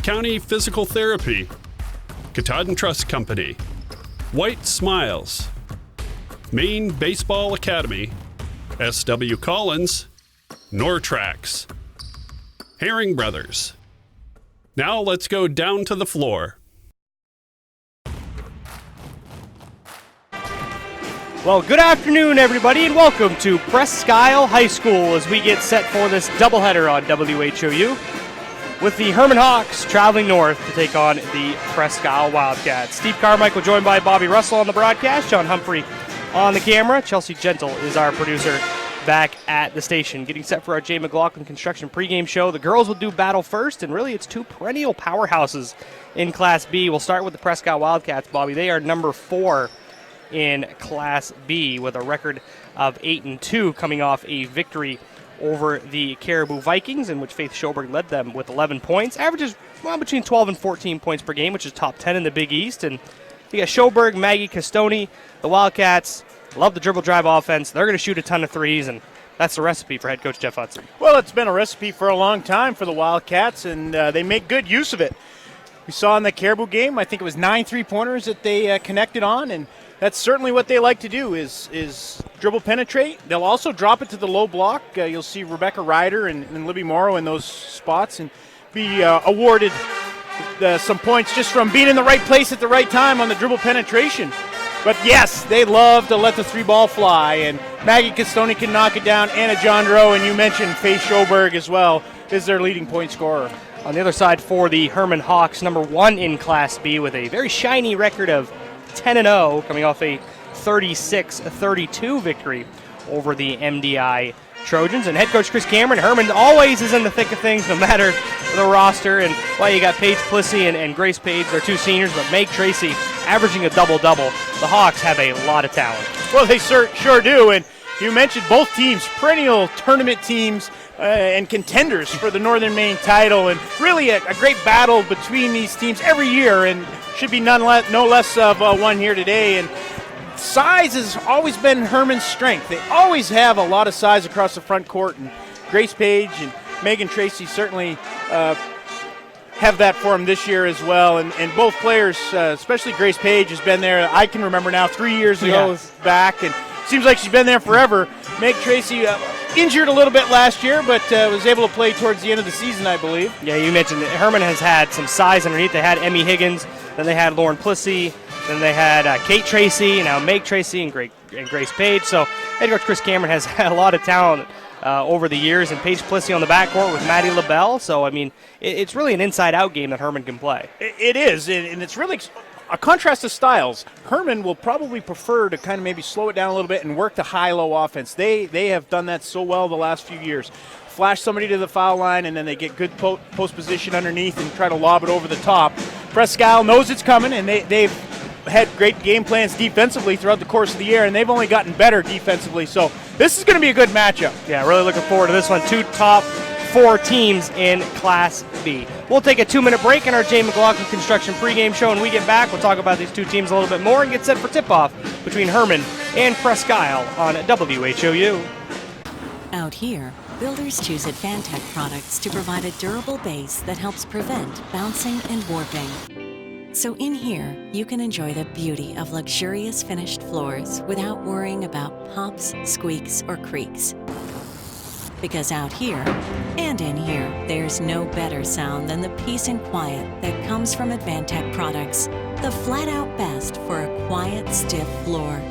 County Physical Therapy, Katahdin Trust Company, White Smiles, Maine Baseball Academy, S.W. Collins, Nortrax, Herring Brothers. Now let's go down to the floor. Well, good afternoon, everybody, and welcome to Presque Isle High School as we get set for this doubleheader on WHOU with the Hermon Hawks traveling north to take on the Presque Isle Wildcats. Steve Carmichael joined by Bobby Russell on the broadcast, John Humphrey on the camera. Chelsea Gentle is our producer back at the station. Getting set for our Jay McLaughlin Construction pregame show. The girls will do battle first, and really it's two perennial powerhouses in Class B. We'll start with the Presque Isle Wildcats, Bobby. They are number 4 in Class B with a record of 8-2, coming off a victory over the Caribou Vikings, in which Faith Schoberg led them with 11 points. Averages between 12 and 14 points per game, which is top 10 in the Big East. And you got Schoberg, Maggie Castoni. The Wildcats love the dribble drive offense. They're going to shoot a ton of threes, and that's the recipe for head coach Jeff Hudson. Well, it's been a recipe for a long time for the Wildcats, and they make good use of it. We saw in the Caribou game, I think it was 9 three-pointers that they connected on, and that's certainly what they like to do is dribble penetrate. They'll also drop it to the low block. You'll see Rebecca Ryder and Libby Morrow in those spots and be awarded some points just from being in the right place at the right time on the dribble penetration. But yes, they love to let the three ball fly, and Maggie Castoni can knock it down. Anna Jondreau, and you mentioned Faith Schoberg as well, is their leading point scorer. On the other side for the Hermon Hawks, number 1 in Class B with a very shiny record of 10-0, coming off a 36-32 victory over the MDI Trojans. And head coach Chris Cameron, Hermon always is in the thick of things, no matter the roster. And you got Paige Plissy and Grace Page, they're 2 seniors, but Meg Tracy averaging a double-double. The Hawks have a lot of talent. Well, they sure do. And you mentioned both teams, perennial tournament teams and contenders for the Northern Maine title. And really a great battle between these teams every year, and should be no less of one here today. And size has always been Hermon's strength. They always have a lot of size across the front court, and Grace Page and Megan Tracy certainly have that for them this year as well. And both players, especially Grace Page, has been there, I can remember now, 3 years ago back, and seems like she's been there forever. Meg Tracy injured a little bit last year, but was able to play towards the end of the season, I believe. Yeah, you mentioned that Hermon has had some size underneath. They had Emmy Higgins, then they had Lauren Plissy, then they had Kate Tracy, and now Meg Tracy and Grace Page. So head coach Chris Cameron has had a lot of talent over the years, and Paige Plissy on the backcourt with Maddie LaBelle. So, I mean, it's really an inside-out game that Hermon can play. It is, and it's really a contrast of styles. Hermon will probably prefer to kind of maybe slow it down a little bit and work the high-low offense. They have done that so well the last few years. Flash somebody to the foul line, and then they get good post position underneath and try to lob it over the top. Presque Isle knows it's coming, and they've had great game plans defensively throughout the course of the year, and they've only gotten better defensively. So this is going to be a good matchup. Yeah, really looking forward to this one. 2 top 4 teams in Class B. We'll take a 2-minute break in our Jay McLaughlin Construction pregame show. When we get back, we'll talk about these 2 teams a little bit more and get set for tip-off between Hermon and Presque Isle on WHOU. Out here, builders choose Advantech products to provide a durable base that helps prevent bouncing and warping. So in here, you can enjoy the beauty of luxurious finished floors without worrying about pops, squeaks, or creaks. Because out here, and in here, there's no better sound than the peace and quiet that comes from Advantech products. The flat-out best for a quiet, stiff floor.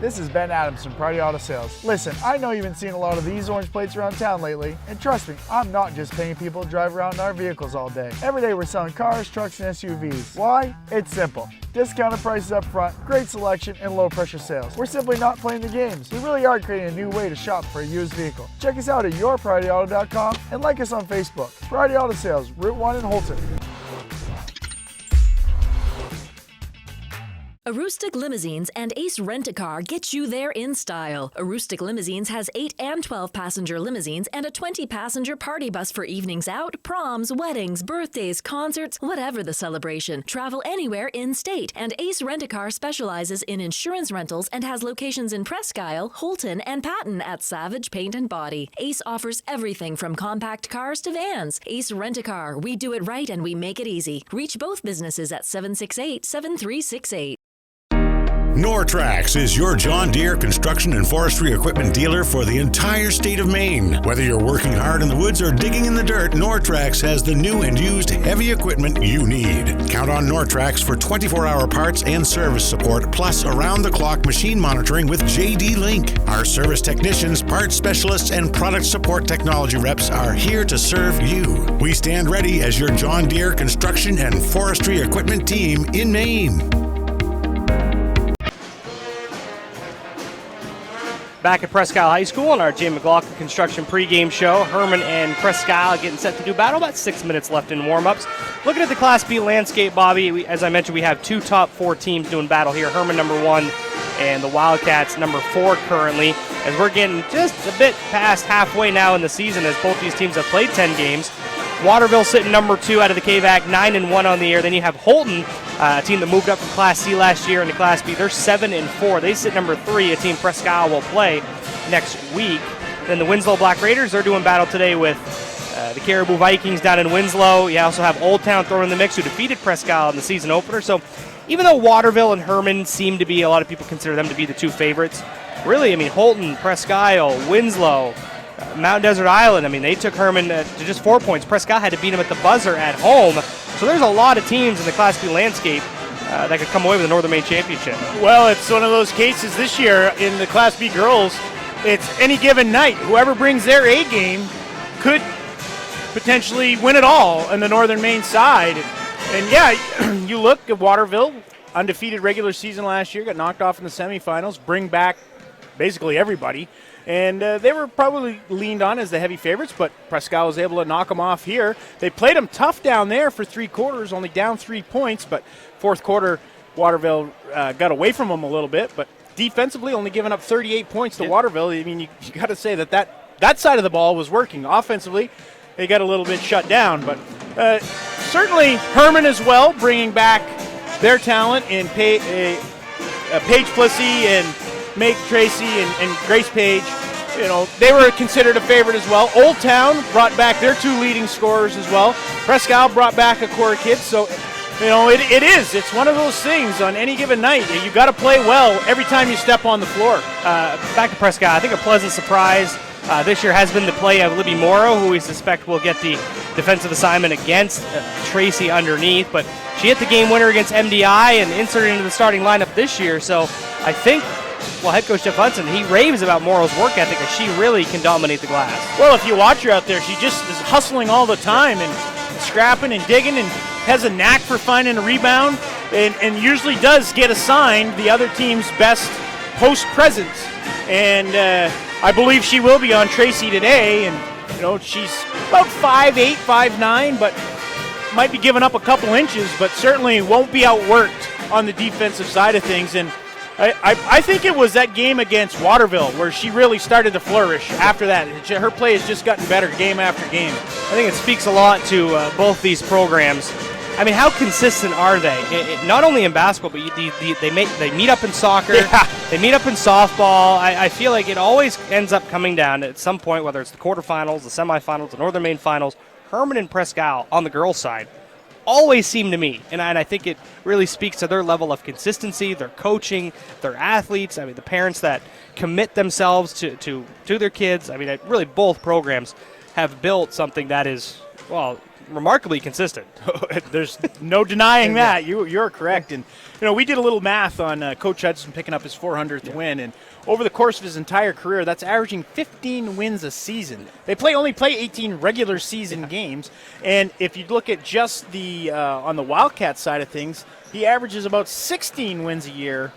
This is Ben Adams from Priority Auto Sales. Listen, I know you've been seeing a lot of these orange plates around town lately, and trust me, I'm not just paying people to drive around in our vehicles all day. Every day we're selling cars, trucks, and SUVs. Why? It's simple. Discounted prices up front, great selection, and low pressure sales. We're simply not playing the games. We really are creating a new way to shop for a used vehicle. Check us out at yourpriorityauto.com and like us on Facebook. Priority Auto Sales, Route 1 in Holton. Aroostook Limousines and Ace Rent-A-Car get you there in style. Aroostook Limousines has 8 and 12-passenger limousines and a 20-passenger party bus for evenings out, proms, weddings, birthdays, concerts, whatever the celebration. Travel anywhere in-state. And Ace Rent-A-Car specializes in insurance rentals and has locations in Presque Isle, Holton, and Patton at Savage Paint and Body. Ace offers everything from compact cars to vans. Ace Rent-A-Car. We do it right and we make it easy. Reach both businesses at 768-7368. Nortrax is your John Deere construction and forestry equipment dealer for the entire state of Maine. Whether you're working hard in the woods or digging in the dirt, Nortrax has the new and used heavy equipment you need. Count on Nortrax for 24-hour parts and service support, plus around-the-clock machine monitoring with JD Link. Our service technicians, parts specialists, and product support technology reps are here to serve you. We stand ready as your John Deere construction and forestry equipment team in Maine. Back at Presque Isle High School on our Jay McLaughlin Construction pregame show. Hermon and Presque Isle getting set to do battle. About 6 minutes left in warm-ups. Looking at the Class B landscape, Bobby, as I mentioned, we have 2 top 4 teams doing battle here. Hermon number 1 and the Wildcats number 4 currently. As we're getting just a bit past halfway now in the season as both these teams have played 10 games. Waterville sitting number 2 out of the KVAC, 9-1 on the year. Then you have Holton, a team that moved up from Class C last year into Class B. They're 7-4. They sit number 3, a team Presque Isle will play next week. Then the Winslow Black Raiders, they're doing battle today with the Caribou Vikings down in Winslow. You also have Old Town thrown in the mix, who defeated Presque Isle in the season opener. So even though Waterville and Hermon seem to be, a lot of people consider them to be the 2 favorites, really, I mean, Holton, Presque Isle, Winslow, Mount Desert Island, I mean, they took Hermon to just 4 points. Presque Isle had to beat them at the buzzer at home. So there's a lot of teams in the Class B landscape that could come away with the Northern Maine Championship. Well, it's one of those cases this year in the Class B girls. It's any given night. Whoever brings their A game could potentially win it all on the Northern Maine side. And yeah, you look at Waterville, undefeated regular season last year, got knocked off in the semifinals, bring back basically everybody. And they were probably leaned on as the heavy favorites, but Presque Isle was able to knock them off here. They played them tough down there for 3 quarters, only down 3 points, but fourth quarter, Waterville got away from them a little bit, but defensively only giving up 38 points to Waterville. I mean, you got to say that side of the ball was working. Offensively, they got a little bit shut down, but certainly Hermon as well, bringing back their talent in Paige Plissy and Meg Tracy and Grace Page. You know, they were considered a favorite as well. Old Town brought back their 2 leading scorers as well. Presque Isle brought back a core of kids. So, you know, it's one of those things on any given night. You got to play well every time you step on the floor. Back to Presque Isle, I think a pleasant surprise this year has been the play of Libby Morrow, who we suspect will get the defensive assignment against Tracy underneath. But she hit the game winner against MDI and inserted into the starting lineup this year. So I think, well, head coach Jeff Hudson, he raves about Morrow's work ethic, and she really can dominate the glass. Well, if you watch her out there, she just is hustling all the time and scrapping and digging and has a knack for finding a rebound and usually does get assigned the other team's best post presence. And I believe she will be on Tracy today. And, you know, she's about 5'8", 5'9", but might be giving up a couple inches, but certainly won't be outworked on the defensive side of things. And I think it was that game against Waterville where she really started to flourish after that. Her play has just gotten better game after game. I think it speaks a lot to both these programs. I mean, how consistent are they? Not only in basketball, but they meet up in soccer, they meet up in softball. I feel like it always ends up coming down at some point, whether it's the quarterfinals, the semifinals, the Northern Maine finals. Hermon and Presque Isle on the girls' side always seem to meet, and I think it really speaks to their level of consistency, their coaching, their athletes. I mean, the parents that commit themselves to their kids. I mean, really both programs have built something that is, well, remarkably consistent. There's no denying that. You're correct. And, you know, we did a little math on Coach Hudson picking up his 400th win, and over the course of his entire career, that's averaging 15 wins a season. They only play 18 regular season games, and if you look at just the on the Wildcat side of things, he averages about 16 wins a year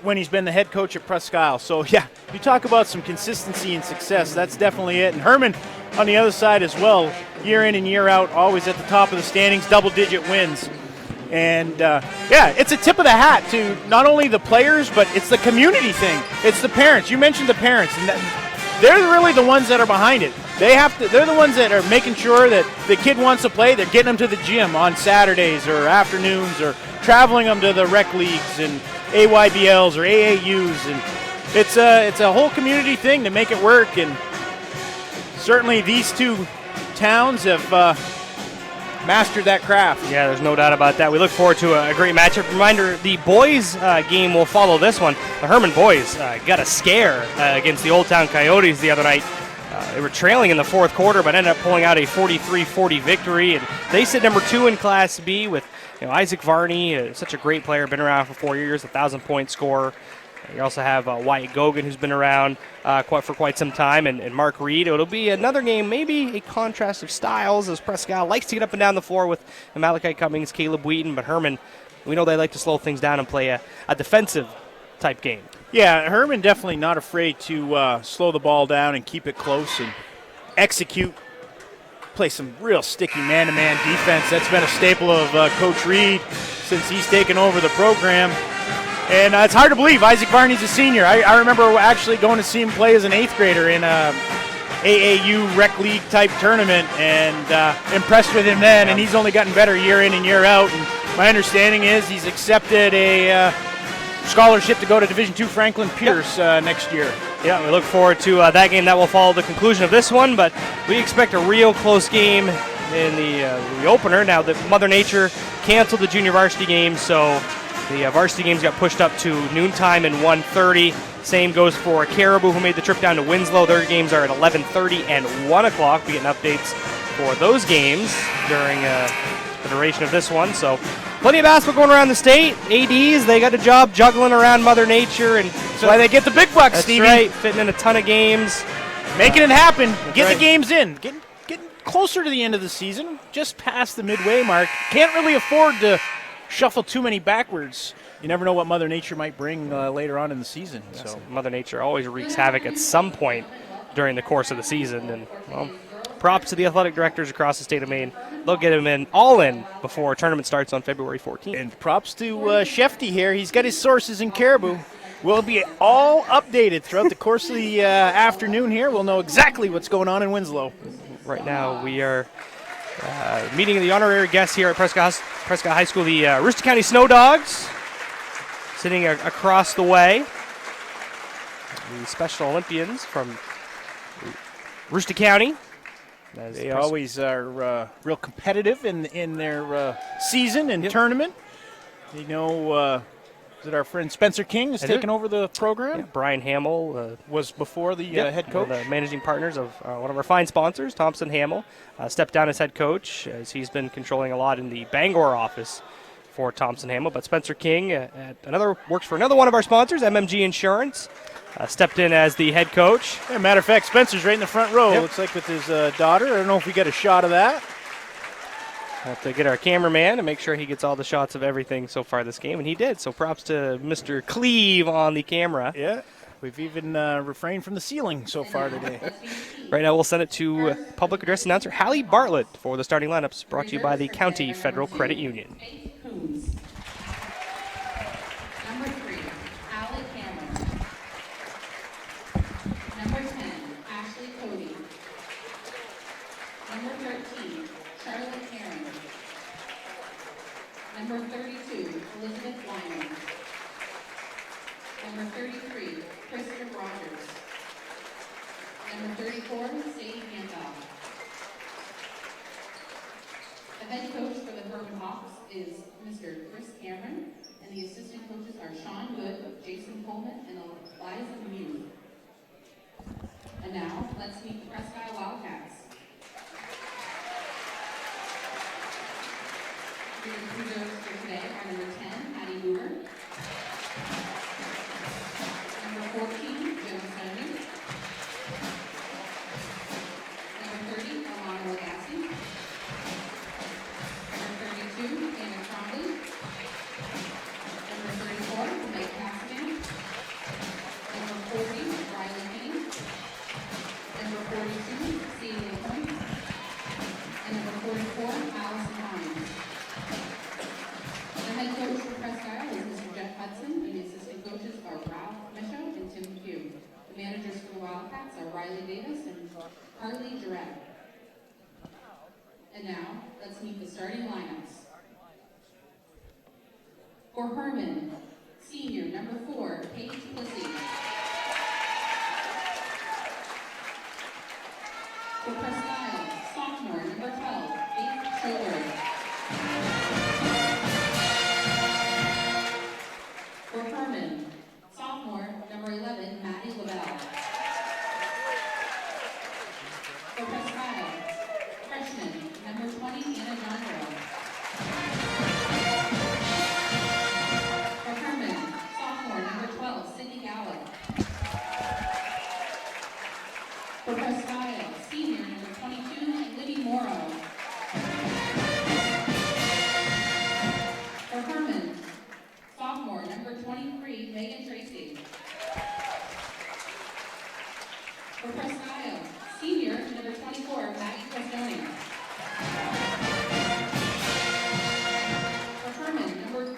when he's been the head coach at Presque Isle. So, yeah, you talk about some consistency and success, that's definitely it. And Hermon on the other side as well, year in and year out, always at the top of the standings, double-digit wins. And, yeah, it's a tip of the hat to not only the players, but it's the community thing. It's the parents. You mentioned the parents, and they're really the ones that are behind it. They're the ones that are making sure that the kid wants to play. They're getting them to the gym on Saturdays or afternoons, or traveling them to the rec leagues and AYBLs or AAUs. And it's a whole community thing to make it work. And certainly these two towns have mastered that craft. Yeah, there's no doubt about that. We look forward to a great matchup. Reminder, the boys game will follow this one. The Hermon boys got a scare against the Old Town Coyotes the other night. They were trailing in the fourth quarter, but ended up pulling out a 43-40 victory. And they sit number 2 in Class B with Isaac Varney, such a great player, been around for 4 years, 1,000-point scorer. You also have Wyatt Gogan, who's been around for quite some time, and Mark Reed. It'll be another game, maybe a contrast of styles, as Presque Isle likes to get up and down the floor with Malachi Cummings, Caleb Wheaton, but Hermon, we know they like to slow things down and play a defensive-type game. Yeah, Hermon definitely not afraid to slow the ball down and keep it close and execute, play some real sticky man-to-man defense. That's been a staple of Coach Reed since he's taken over the program. And it's hard to believe Isaac Varney's a senior. I remember actually going to see him play as an 8th grader in a AAU rec league type tournament, and impressed with him then, and he's only gotten better year in and year out. And my understanding is he's accepted a scholarship to go to Division II Franklin Pierce next year. Yeah, we look forward to that game. That will follow the conclusion of this one, but we expect a real close game in the opener. Now, the Mother Nature canceled the junior varsity game, so the varsity games got pushed up to noontime and 1:30. Same goes for Caribou, who made the trip down to Winslow. Their games are at 11:30 and 1 o'clock. We get updates for those games during the duration of this one. So plenty of basketball going around the state. ADs, they got a job juggling around Mother Nature. And that's why they get the big bucks, Stevie. That's right, fitting in a ton of games. Making it happen. Getting the games in. Getting closer to the end of the season, just past the midway mark. Can't really afford to shuffle too many backwards. You never know what Mother Nature might bring later on in the season. Yes, so Mother Nature always wreaks havoc at some point during the course of the season. And, well, props to the athletic directors across the state of Maine. They'll get them all in before tournament starts on February 14th. And props to Shefty here. He's got his sources in Caribou. We'll be all updated throughout the course of the afternoon here. We'll know exactly what's going on in Winslow. Right now we are meeting the honorary guests here at Prescott High School, the Aroostook County Snow Dogs, sitting across the way. The Special Olympians from Aroostook County. They always are real competitive in their season and tournament. You know, that our friend Spencer King has taken over the program. Yeah, Brian Hamill was before the head coach. One of the managing partners of one of our fine sponsors, Thompson Hamill, stepped down as head coach, as he's been controlling a lot in the Bangor office for Thompson Hamill. But Spencer King works for another one of our sponsors, MMG Insurance. Stepped in as the head coach. Yeah, matter of fact, Spencer's right in the front row. Yep. Looks like with his daughter. I don't know if we get a shot of that. Have to get our cameraman and make sure he gets all the shots of everything so far this game, and he did. So props to Mr. Cleve on the camera. Yeah, we've even refrained from the ceiling so far today. Right now we'll send it to public address announcer Hallie Bartlett for the starting lineups, brought to you by the County Federal Credit Union. Number 3, Allie Cameron. Number 10, Ashley Cody. Number 13, Charlotte Aaron. Number 32, Elizabeth Wyman. Number 33, Kristen Rogers. Number 34, Sadie Handoff. The head coach for the Hermon Hawks is Mr. Chris Cameron, and the assistant coaches are Sean Good, Jason Coleman, and Eliza Mew. And now, let's meet the Presque Isle Wildcats. The recruiters for today are number 10, Hattie Hoover. Number 14, Joe Stoney. Number 30, Alana Lagassi. Number 32, Anna Trombley. Number 34, Mike Cassidy. Number 40, Riley King. Number 42, Celia Point. And number 44, Allison Hines. Riley Davis and Carly Durrett. And now, let's meet the starting lineups. For Hermon, senior, number 4, Paige Plissy. For Presque Isle, sophomore, number 12, Faith Schiller. For Hermon, sophomore, number 11, Maddie LaBelle. For Presque Isle, freshman, number 20, Anna Jandro. For Hermon, sophomore, number 12, Sydney Gallup. For Presque Isle, senior, number 22, Libby Morrow. For Hermon, sophomore, number 23, Megan Tracy. For Presque Isle, senior, number 24, Maggie Costoni. For Hermon, number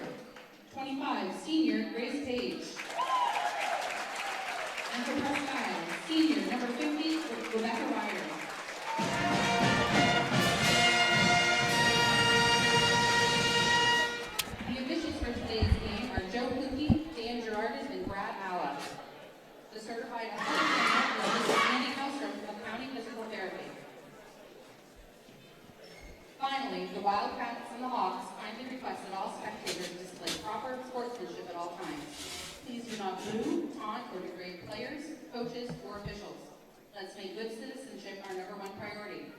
25, senior, Grace Page. And for Presque Isle, senior, number 50, Rebecca Ryder. The officials for today's game are Joe Kluke, Dan Girardis, and Brad Alla. The certified athletic is Andy House from County Physical Therapy. Finally, the Wildcats and the Hawks kindly request that all spectators display proper sportsmanship at all times. Please do not boo, taunt, or degrade players, coaches, or officials. Let's make good citizenship our #1 priority.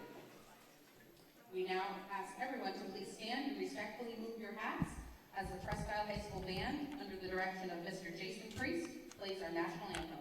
We now ask everyone to please stand and respectfully move your hats as the Presque Isle High School Band, under the direction of Mr. Jason Priest, plays our national anthem.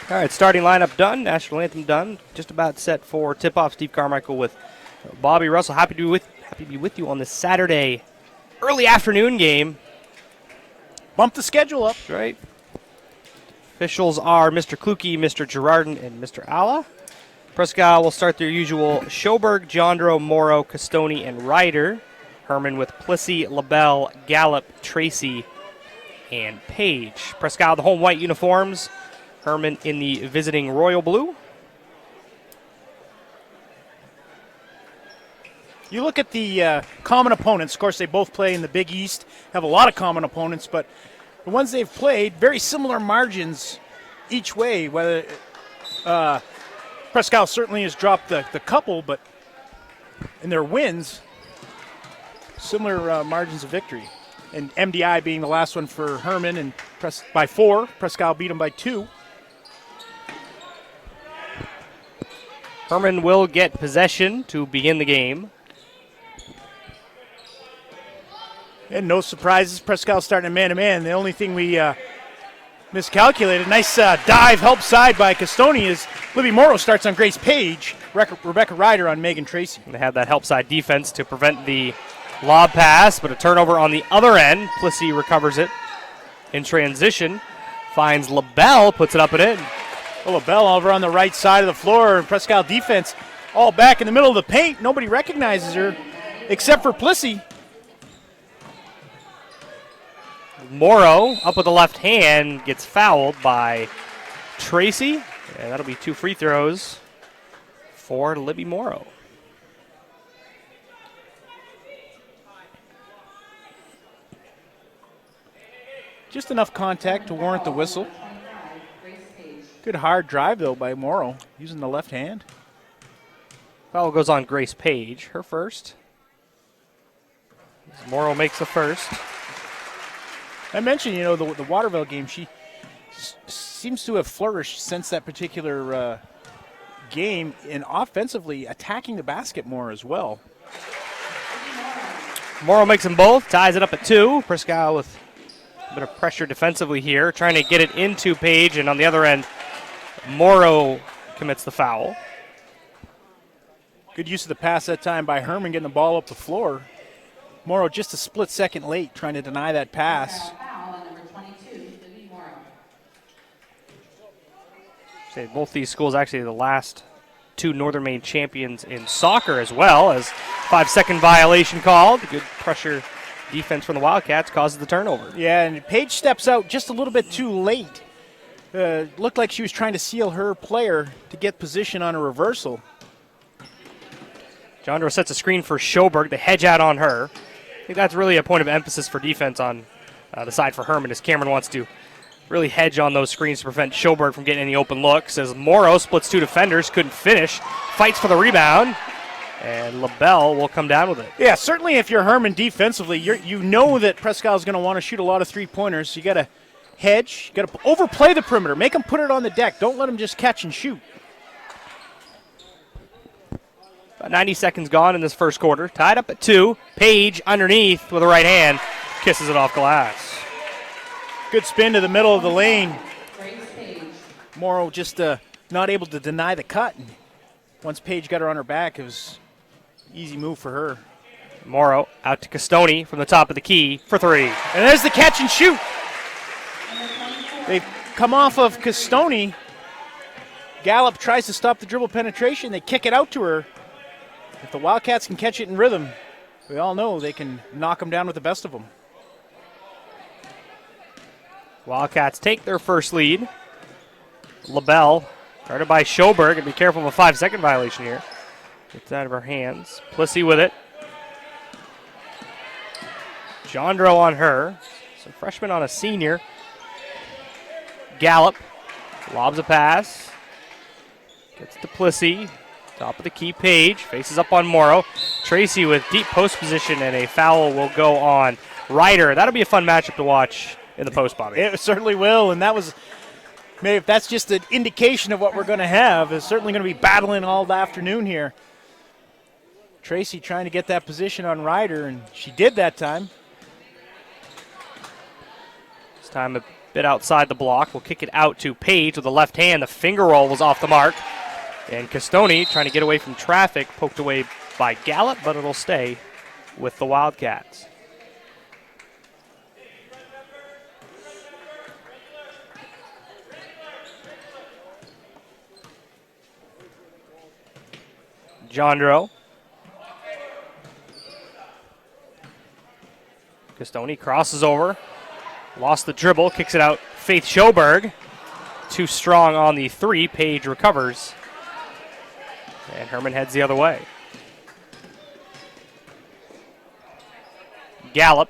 All right, starting lineup done, national anthem done. Just about set for tip-off. Steve Carmichael with Bobby Russell. Happy to be with you on this Saturday early afternoon game. Bump the schedule up. That's right. Officials are Mr. Kluke, Mr. Girardin, and Mr. Alla. Presque Isle will start their usual Schoberg, Jandro, Morrow, Costoni, and Ryder. Hermon with Plissy, LaBelle, Gallup, Tracy, and Page. Presque Isle, the home white uniforms. Hermon in the visiting royal blue. You look at the common opponents. Of course, they both play in the Big East, have a lot of common opponents, but the ones they've played, very similar margins each way. Whether Presque Isle certainly has dropped the couple, but in their wins, similar margins of victory. And MDI being the last one for Hermon, and by 4. Presque Isle beat them by 2. Hermon will get possession to begin the game. And no surprises, Presque Isle starting a man-to-man. The only thing we miscalculated, nice dive help side by Costoni, is Libby Morrow starts on Grace Page, Rebecca Ryder on Megan Tracy. They have that help side defense to prevent the lob pass, but a turnover on the other end. Plissy recovers it in transition, finds LaBelle, puts it up and in. Well, LaBelle over on the right side of the floor, and Presque Isle defense all back in the middle of the paint. Nobody recognizes her except for Plissy. Morrow up with the left hand gets fouled by Tracy. And that'll be 2 free throws for Libby Morrow. Just enough contact to warrant the whistle. Good hard drive, though, by Morrow, using the left hand. Foul goes on Grace Page, her first. Morrow makes the first. I mentioned, the Waterville game, she seems to have flourished since that particular game in offensively attacking the basket more as well. Morrow makes them both, ties it up at 2. Prescott with a bit of pressure defensively here, trying to get it into Page, and on the other end, Morrow commits the foul. Good use of the pass that time by Hermon, getting the ball up the floor. Morrow just a split second late, trying to deny that pass. Say both these schools actually the last 2 Northern Maine champions in soccer as well, as 5-second violation called. Good pressure defense from the Wildcats causes the turnover. Yeah, and Page steps out just a little bit too late. Looked like she was trying to seal her player to get position on a reversal. Jondro sets a screen for Schoberg. They hedge out on her. I think that's really a point of emphasis for defense on the side for Hermon, as Cameron wants to really hedge on those screens to prevent Schoberg from getting any open looks. As Morrow splits 2 defenders, couldn't finish, fights for the rebound, and LaBelle will come down with it. Yeah, certainly if you're Hermon defensively, you know that Prescott is going to want to shoot a lot of three-pointers. You got to hedge, you got to overplay the perimeter, make them put it on the deck. Don't let them just catch and shoot. About 90 seconds gone in this first quarter. Tied up at 2. Page underneath with the right hand. Kisses it off glass. Good spin to the middle of the lane. Morrow just not able to deny the cut. Once Page got her on her back, it was an easy move for her. Morrow out to Castoni from the top of the key for 3. And there's the catch and shoot. They've come off of Castoni. Gallup tries to stop the dribble penetration. They kick it out to her. If the Wildcats can catch it in rhythm, we all know they can knock them down with the best of them. Wildcats take their first lead. LaBelle, guarded by Schoberg, and be careful of a 5-second violation here. Gets out of her hands. Plissy with it. Jondro on her. Some freshman on a senior. Gallup lobs a pass. Gets to Plissy. Top of the key, Page. Faces up on Morrow. Tracy with deep post position, and a foul will go on Ryder. That'll be a fun matchup to watch in the post, Bobby. It certainly will, and that was, maybe if that's just an indication of what we're going to have, it's certainly going to be battling all the afternoon here. Tracy trying to get that position on Ryder, and she did that time. This time a bit outside the block. We'll kick it out to Page with the left hand. The finger roll was off the mark. And Castoni trying to get away from traffic, poked away by Gallup, but it'll stay with the Wildcats. Jondro. Castoni crosses over. Lost the dribble, kicks it out. Faith Schoberg. Too strong on the 3. Page recovers. And Hermon heads the other way. Gallup.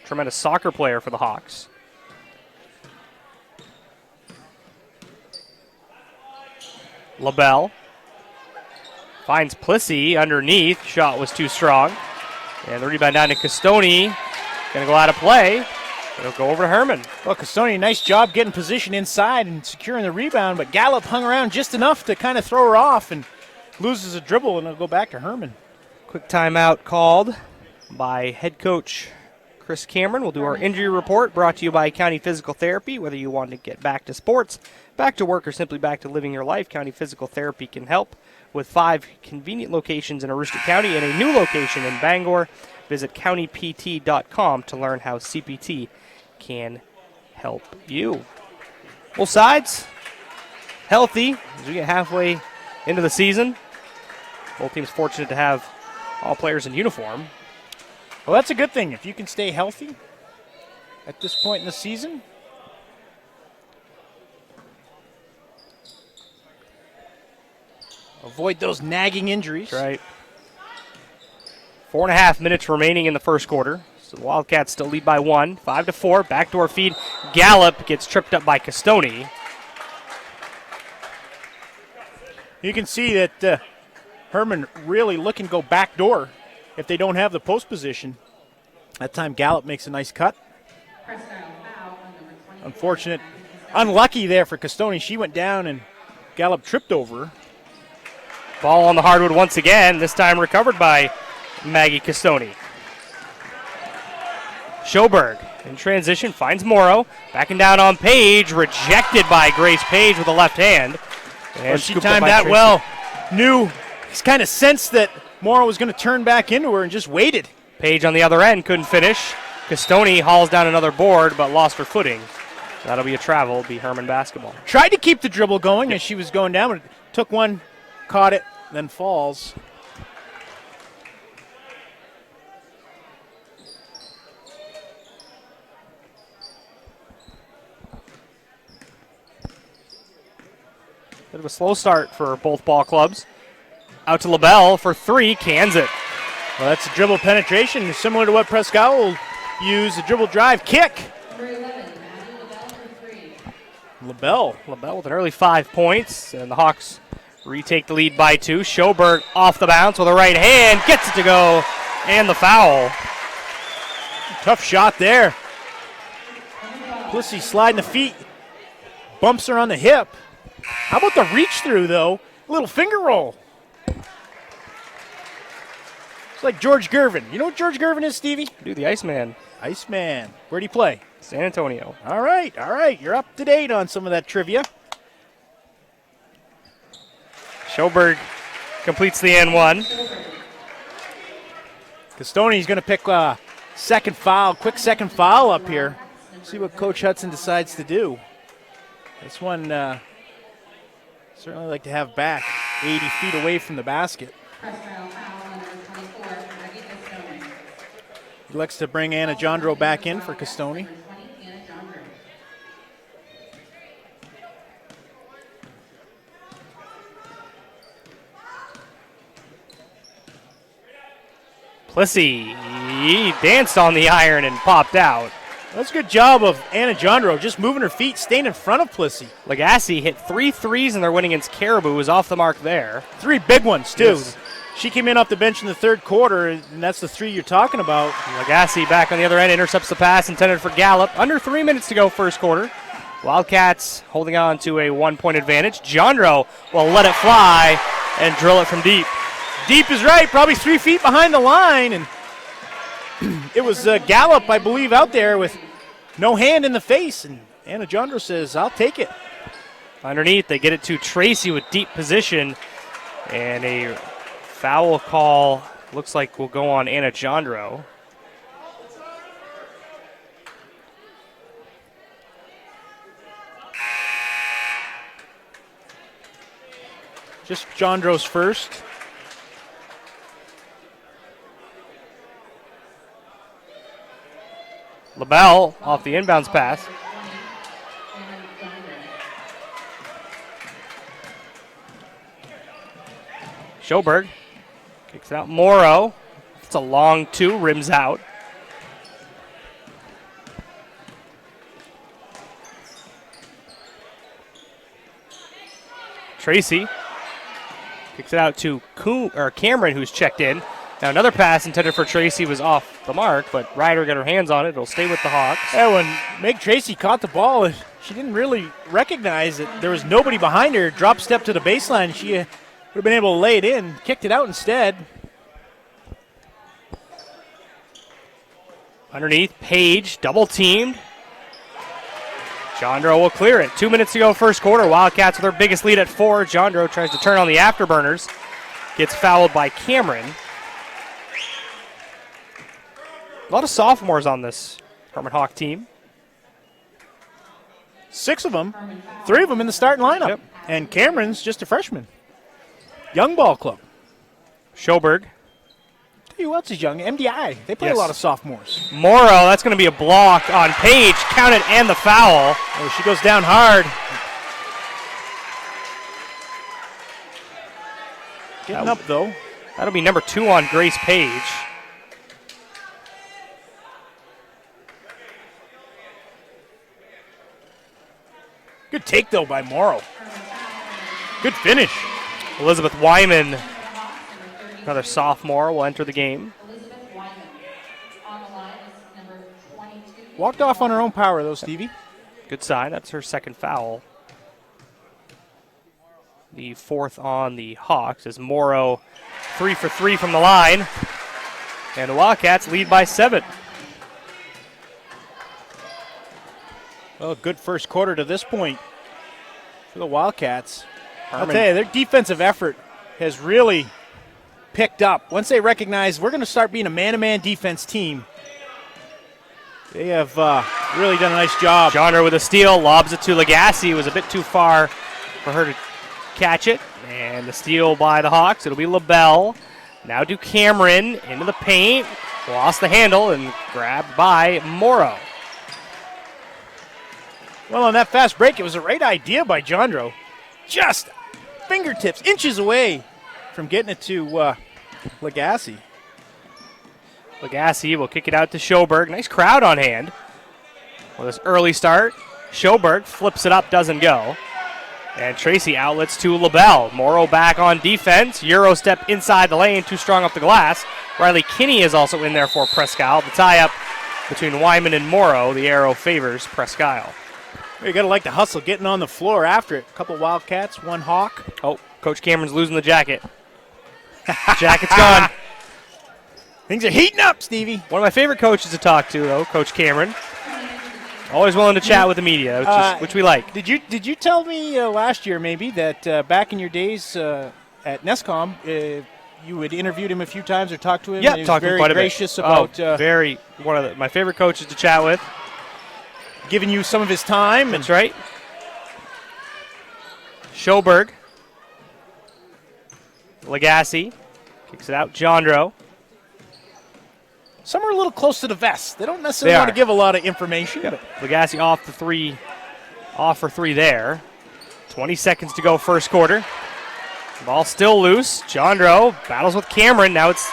Tremendous soccer player for the Hawks. LaBelle. Finds Plissy underneath. Shot was too strong. And the rebound down to Castoni. Going to go out of play. It'll go over to Hermon. Well, Castoni, nice job getting position inside and securing the rebound, but Gallup hung around just enough to kind of throw her off and loses a dribble, and it'll go back to Hermon. Quick timeout called by head coach Chris Cameron. We'll do our injury report, brought to you by County Physical Therapy. Whether you want to get back to sports, back to work, or simply back to living your life, County Physical Therapy can help. With 5 convenient locations in Aroostook County and a new location in Bangor, visit countypt.com to learn how CPT can help you. Both sides healthy as we get halfway into the season. Both teams fortunate to have all players in uniform. Well, that's a good thing. If you can stay healthy at this point in the season. Avoid those nagging injuries. That's right. 4.5 minutes remaining in the first quarter. So the Wildcats still lead by 1. 5-4. Backdoor feed. Gallup gets tripped up by Castoni. You can see that Hermon really looking to go backdoor if they don't have the post position. That time Gallup makes a nice cut. Unfortunate. Unlucky there for Castoni. She went down and Gallup tripped over her. Ball on the hardwood once again, this time recovered by Maggie Castoni. Schoberg in transition finds Morrow. Backing down on Page, rejected by Grace Page with a left hand. And she timed that well. Knew, he's kind of sensed that Morrow was going to turn back into her and just waited. Page on the other end couldn't finish. Castoni hauls down another board but lost her footing. That'll be a travel, be Hermon basketball. Tried to keep the dribble going as she was going down, but took one, caught it, then falls. Bit of a slow start for both ball clubs. Out to LaBelle for 3, cans it. Well, that's a dribble penetration, similar to what Prescott will use, a dribble drive kick. LaBelle with an early 5 points, and the Hawks retake the lead by 2. Schoberg off the bounce with a right hand, gets it to go, and the foul. Tough shot there. Plissy sliding the feet, bumps her on the hip. How about the reach through, though? Little finger roll. It's like George Gervin. You know what George Gervin is, Stevie? Dude, the Iceman. Iceman. Where'd he play? San Antonio. All right. You're up to date on some of that trivia. Schoberg completes the N1. Castoni's going to pick a quick second foul up here. See what Coach Hudson decides to do. This one certainly like to have back 80 feet away from the basket. He likes to bring Anna Jondro back in for Castoni. Plissy danced on the iron and popped out. That's a good job of Anna Jondro, just moving her feet, staying in front of Plissy. Lagasse hit 3 threes in their win against Caribou, was off the mark there. 3 big ones, too. Yes. She came in off the bench in the third quarter, and that's the 3 you're talking about. Lagasse back on the other end, intercepts the pass intended for Gallup. Under 3 minutes to go first quarter. Wildcats holding on to a 1-point advantage. Jondro will let it fly and drill it from deep. Deep is right, probably 3 feet behind the line, and it was Gallup, I believe, out there with no hand in the face, and Anna Jondro says, I'll take it. Underneath, they get it to Tracy with deep position, and a foul call looks like will go on Anna Jondro. Just Jondro's first. LaBelle off the inbounds pass. Schoberg kicks it out. Morrow. It's a long 2, rims out. Tracy kicks it out to Cameron, who's checked in. Now another pass intended for Tracy was off the mark, but Ryder got her hands on it. It'll stay with the Hawks. Yeah, when Meg Tracy caught the ball, she didn't really recognize that there was nobody behind her. Drop step to the baseline. She would have been able to lay it in. Kicked it out instead. Underneath, Page double teamed. Jondro will clear it. 2 minutes to go first quarter. Wildcats with their biggest lead at 4. Jondro tries to turn on the afterburners. Gets fouled by Cameron. A lot of sophomores on this Hermon Hawk team. 6 of them, 3 of them in the starting lineup. Yep. And Cameron's just a freshman. Young ball club. Schoberg. Who else is young? MDI. They play Yes. a lot of sophomores. Morrow, that's going to be a block on Page. Count it and the foul. Oh, she goes down hard. Getting up, though. That'll be number 2 on Grace Page. Good take, though, by Morrow. Good finish. Elizabeth Wyman, another sophomore, will enter the game. Elizabeth Wyman. On the line is number 22. Walked off on her own power, though, Stevie. Good sign. That's her second foul. The 4th on the Hawks as Morrow 3 for 3 from the line. And the Wildcats lead by 7. Well, good first quarter to this point for the Wildcats. I'll Hermon. tell you, their defensive effort has really picked up. Once they recognize we're going to start being a man-to-man defense team, they have really done a nice job. Johnner with a steal, lobs it to Lagasse. It was a bit too far for her to catch it. And the steal by the Hawks. It'll be LaBelle. Now to Cameron into the paint. Lost the handle and grabbed by Morrow. Well, on that fast break, it was a right idea by Jondro. Just fingertips, inches away from getting it to Lagasse. Lagasse will kick it out to Schoberg. Nice crowd on hand. With this early start, Schoberg flips it up, doesn't go. And Tracy outlets to LaBelle. Morrow back on defense. Euro step inside the lane, too strong up the glass. Riley Kinney is also in there for Presque Isle. The tie-up between Wyman and Morrow. The arrow favors Presque Isle. You got to like the hustle, getting on the floor after it. A couple Wildcats, one Hawk. Oh, Coach Cameron's losing the jacket. Jacket's gone. Things are heating up, Stevie. One of my favorite coaches to talk to, though, Coach Cameron. Always willing to chat with the media, which we like. Did you tell me last year maybe that back in your days at NESCOM, you had interviewed him a few times or talked to him? Yeah, and he was talked to him very quite a bit. gracious about very one of my favorite coaches to chat with. giving you some of his time. That's right. Schoberg. Lagasse kicks it out. Jondro. Some are a little close to the vest. They don't necessarily want to give a lot of information. Lagasse off for 3 there. 20 seconds to go first quarter. Ball still loose. Jondro battles with Cameron. Now it's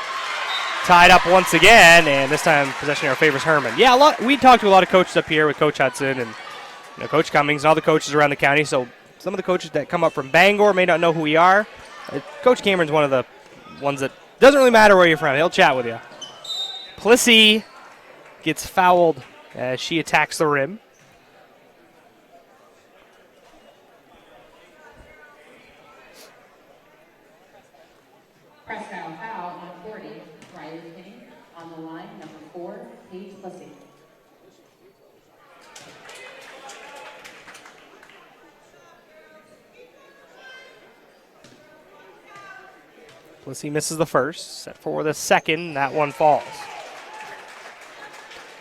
tied up once again, and this time possession arrow favors Hermon. Yeah, we talked to a lot of coaches up here with Coach Hudson and Coach Cummings and all the coaches around the county, so some of the coaches that come up from Bangor may not know who we are. Coach Cameron's one of the ones that doesn't really matter where you're from. He'll chat with you. Plissy gets fouled as she attacks the rim. Presque Isle foul on 40. Riley Kinney on the line, number 4, Paige Plessy. Plissy misses the first. Set for the second. That one falls.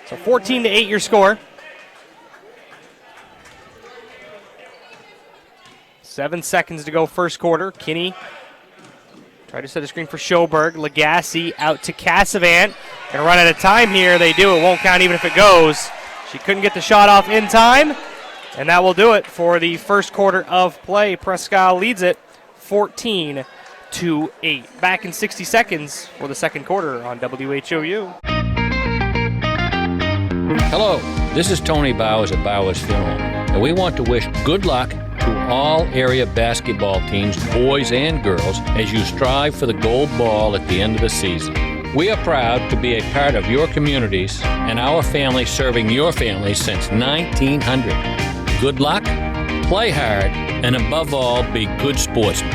So 14-8 your score. 7 seconds to go first quarter. Kinney tried to set a screen for Schoberg. Lagasse out to Cassavant. Gonna run out of time here. They do. It won't count even if it goes. She couldn't get the shot off in time. And that will do it for the first quarter of play. Presque Isle leads it 14-8. Back in 60 seconds for the second quarter on WHOU. Hello, this is Tony Bowers at Bowers Funeral, and we want to wish good luck to all area basketball teams, boys and girls, as you strive for the gold ball at the end of the season. We are proud to be a part of your communities and our family serving your family since 1900. Good luck, play hard, and above all, be good sportsmen.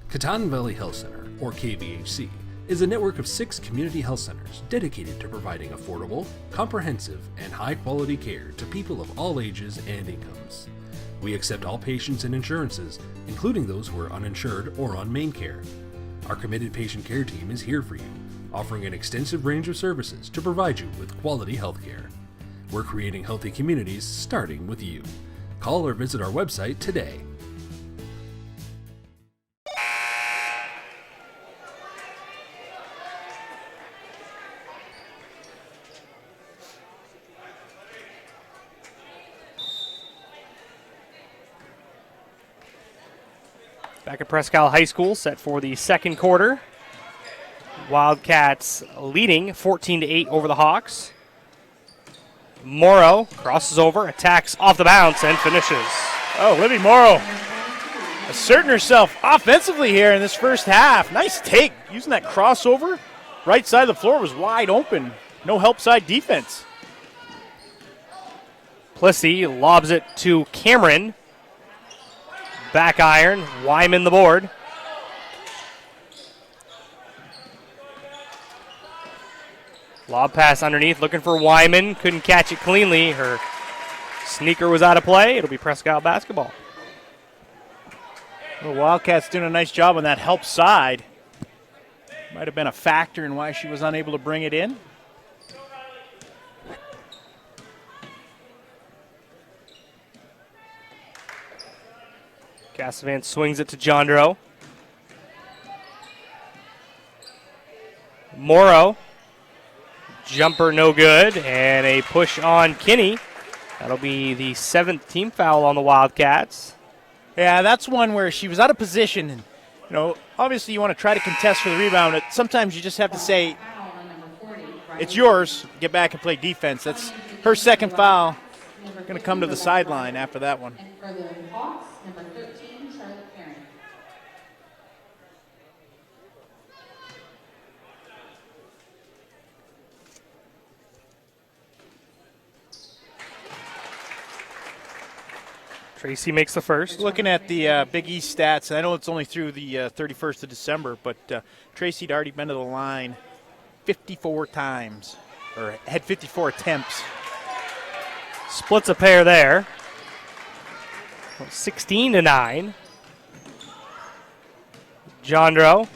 Katahdin Valley Health Center, or KVHC, is a network of 6 community health centers dedicated to providing affordable, comprehensive, and high-quality care to people of all ages and incomes. We accept all patients and insurances, including those who are uninsured or on main care. Our committed patient care team is here for you, offering an extensive range of services to provide you with quality health care. We're creating healthy communities starting with you. Call or visit our website today. Back at Presque Isle High School, set for the second quarter. Wildcats leading 14-8 over the Hawks. Morrow crosses over, attacks off the bounce, and finishes. Oh, Libby Morrow asserting herself offensively here in this first half. Nice take, using that crossover. Right side of the floor was wide open. No help side defense. Plessy lobs it to Cameron. Back iron, Wyman the board. Lob pass underneath, looking for Wyman. Couldn't catch it cleanly. Her sneaker was out of play. It'll be Presque Isle basketball. The Wildcats doing a nice job on that help side. Might have been a factor in why she was unable to bring it in. Cassavant swings it to Jondro. Morrow. Jumper no good, and a push on Kinney. That'll be the 7th team foul on the Wildcats. Yeah, that's one where she was out of position. And, obviously you want to try to contest for the rebound, but sometimes you just have to say, it's yours, get back and play defense. That's her second foul. Going to come to the sideline after that one. And for the Hawks, number 13, Charlotte Perrin. Tracy makes the first. Looking at the Big East stats, I know it's only through the 31st of December, but Tracy'd already been to the line 54 times, or had 54 attempts. Splits a pair there. 16-9. Jondro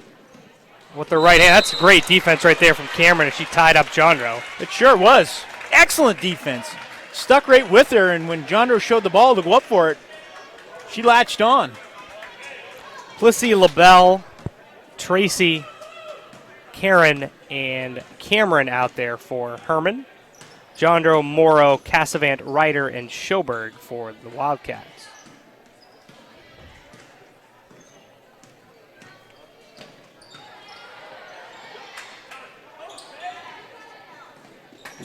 with the right hand. That's great defense right there from Cameron, and she tied up Jondro. It sure was. Excellent defense. Stuck right with her, and when Jondro showed the ball to go up for it, she latched on. Plessy, LaBelle, Tracy, Karen, and Cameron out there for Hermon. Jondro, Morrow, Cassavant, Ryder, and Schoberg for the Wildcats.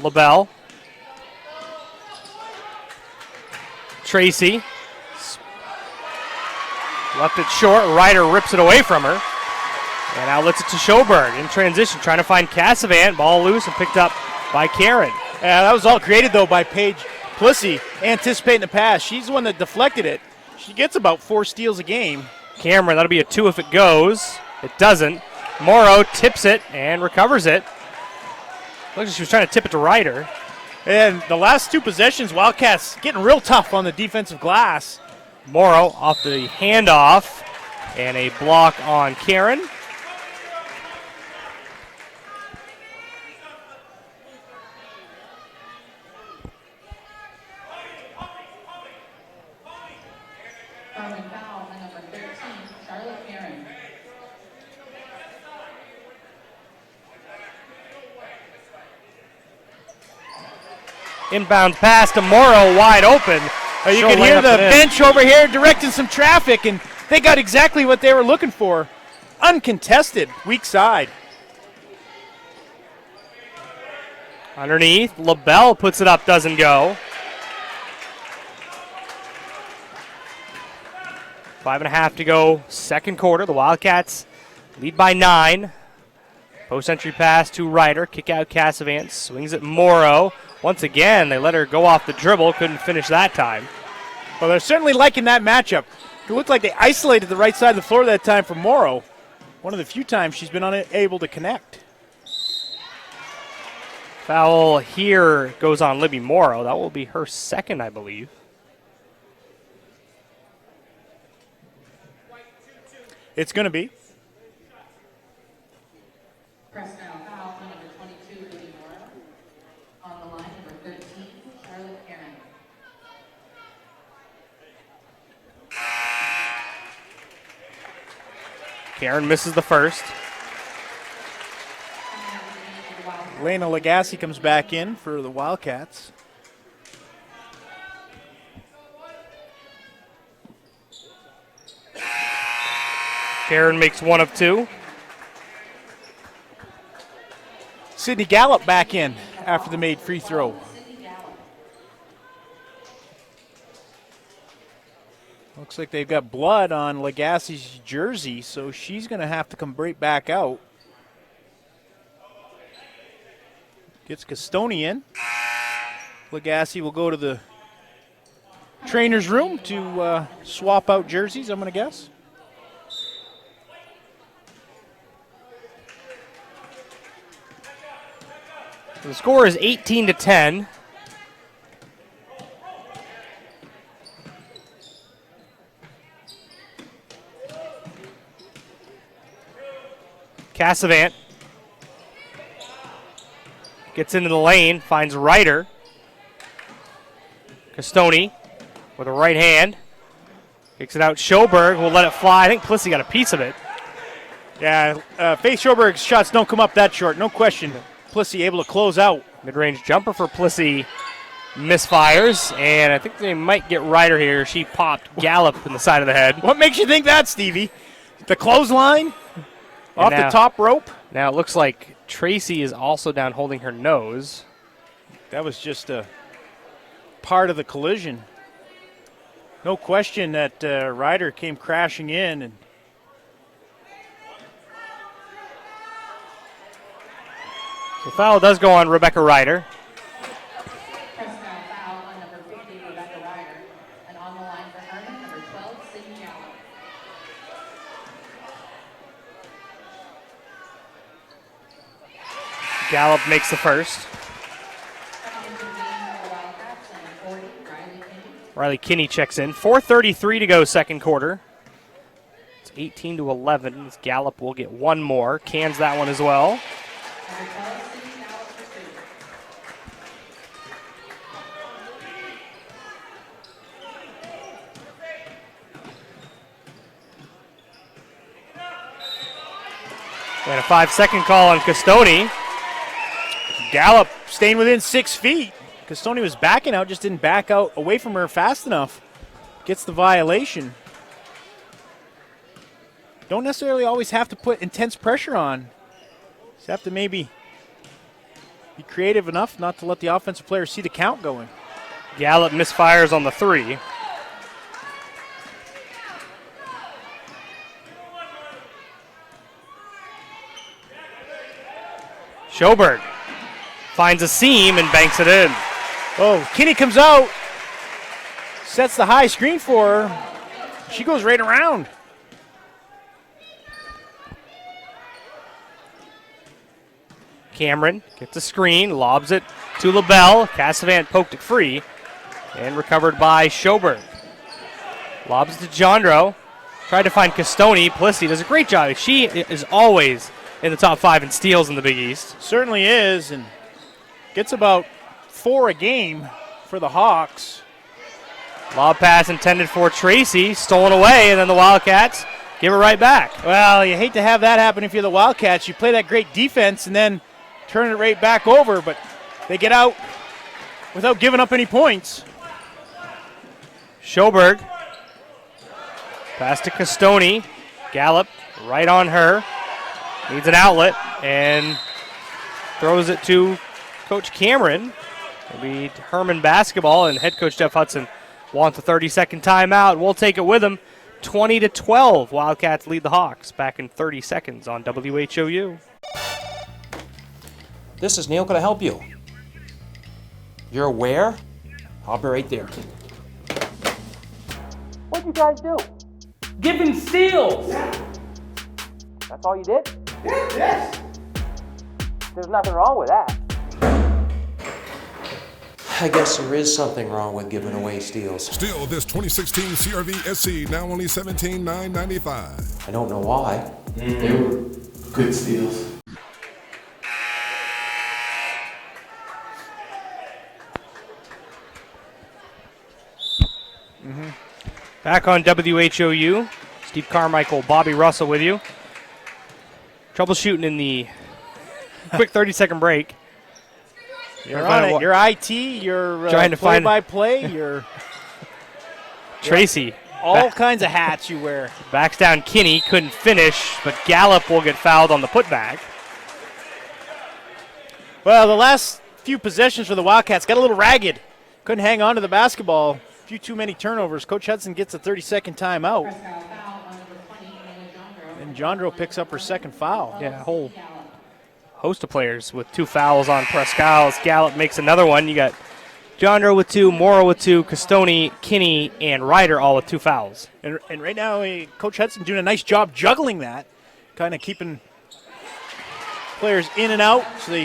LaBelle. Tracy. Left it short. Ryder rips it away from her. And outlets it to Schoberg in transition, trying to find Cassavant. Ball loose and picked up by Karen. Yeah, that was all created, though, by Paige Plessy, anticipating the pass. She's the one that deflected it. She gets about 4 steals a game. Cameron, that'll be a 2 if it goes. It doesn't. Morrow tips it and recovers it. Looks like she was trying to tip it to Ryder. And the last 2 possessions, Wildcats getting real tough on the defensive glass. Morrow off the handoff and a block on Karen. Throwing foul on number 13, Charlotte Perrin. Inbound pass to Morrow, wide open. You can hear the bench over here directing some traffic, and they got exactly what they were looking for. Uncontested, weak side. Underneath, LaBelle puts it up, doesn't go. 5.5 to go, second quarter. The Wildcats lead by 9. Post-entry pass to Ryder, kick out Cassavant, swings at Morrow. Once again, they let her go off the dribble, couldn't finish that time. Well, they're certainly liking that matchup. It looked like they isolated the right side of the floor that time for Morrow. One of the few times she's been unable to connect. Foul here goes on Libby Morrow. That will be her second, I believe. It's going to be. Presque Isle foul on number 22, Libby Morrow. On the line, number 13, Charlotte Perrin. Karen misses the first. Lena Legassi comes back in for the Wildcats. Karen makes 1 of 2. Sydney Gallup back in after the made free throw. Looks like they've got blood on Legasse's jersey, so she's going to have to come right back out. Gets Castoni in. Legasse will go to the trainer's room to swap out jerseys, I'm going to guess. The score is 18-10. Cassavant gets into the lane, finds Ryder. Castoni with a right hand. Kicks it out. Schoberg will let it fly. I think Plissy got a piece of it. Yeah, Faith Schoberg's shots don't come up that short, no question. Plissy able to close out. Mid-range jumper for Plissy misfires, and I think they might get Ryder here. She popped Gallup in the side of the head. What makes you think that, Stevie? The clothesline off the top rope? Now it looks like Tracy is also down holding her nose. That was just a part of the collision. No question that Ryder came crashing in. And so foul does go on Rebecca Ryder. Personal foul on number 50, Rebecca Ryder. And on the line for Hermon, number 12, Sydney Gallup. Gallup makes the first. Coming into the game for the Wildcats, number 40, Riley Kinney. Riley Kinney checks in. 4:33 to go second quarter. It's 18-11. This Gallup will get one more. Cans that one as well. Number 12, Sydney Gallup for 2. And a 5-second call on Castoni. Gallup staying within 6 feet. Castoni was backing out, just didn't back out away from her fast enough. Gets the violation. Don't necessarily always have to put intense pressure on. Just have to maybe be creative enough not to let the offensive player see the count going. Gallup misfires on the 3. Schoberg finds a seam and banks it in. Oh, Kinney comes out, sets the high screen for her. She goes right around. Cameron gets a screen, lobs it to LaBelle. Cassavant poked it free and recovered by Schoberg. Lobs to Jandro. Tried to find Castoni. Plissy does a great job. She is always in the top 5 in steals in the Big East. Certainly is, and gets about 4 a game for the Hawks. Lob pass intended for Tracy, stolen away, and then the Wildcats give it right back. Well, you hate to have that happen if you're the Wildcats. You play that great defense and then turn it right back over, but they get out without giving up any points. Schoberg. Pass to Castoni. Gallup right on her. Needs an outlet and throws it to Coach Cameron. It'll be Hermon basketball, and head coach Jeff Hudson wants a 30-second timeout. We'll take it with him. 20-12. Wildcats lead the Hawks. Back in 30 seconds on WHOU. This is Neil. Can I help you? You're where? I'll be right there. What'd you guys do? Giving steals. That's all you did? Yes. There's nothing wrong with that. I guess there is something wrong with giving away steals. Still, this 2016 CRV SC now only $17,995. I don't know why. They were good steals. Back on WHOU. Steve Carmichael, Bobby Russell with you. Troubleshooting in the quick 30-second break. You're on it. Your IT, your trying to play-by-play, your Tracy All kinds of hats you wear. Backs down Kinney, couldn't finish, but Gallup will get fouled on the putback. Well, the last few possessions for the Wildcats got a little ragged. Couldn't hang on to the basketball. A few too many turnovers. Coach Hudson gets a 30-second timeout. And Jondro picks up her second foul. Yeah, a whole host of players with 2 fouls on Presque Isle. Gallup makes another one. You got Jondro with 2, Morrow with 2, Castoni, Kinney, and Ryder all with 2 fouls. And right now, Coach Hudson doing a nice job juggling that, kind of keeping players in and out, so they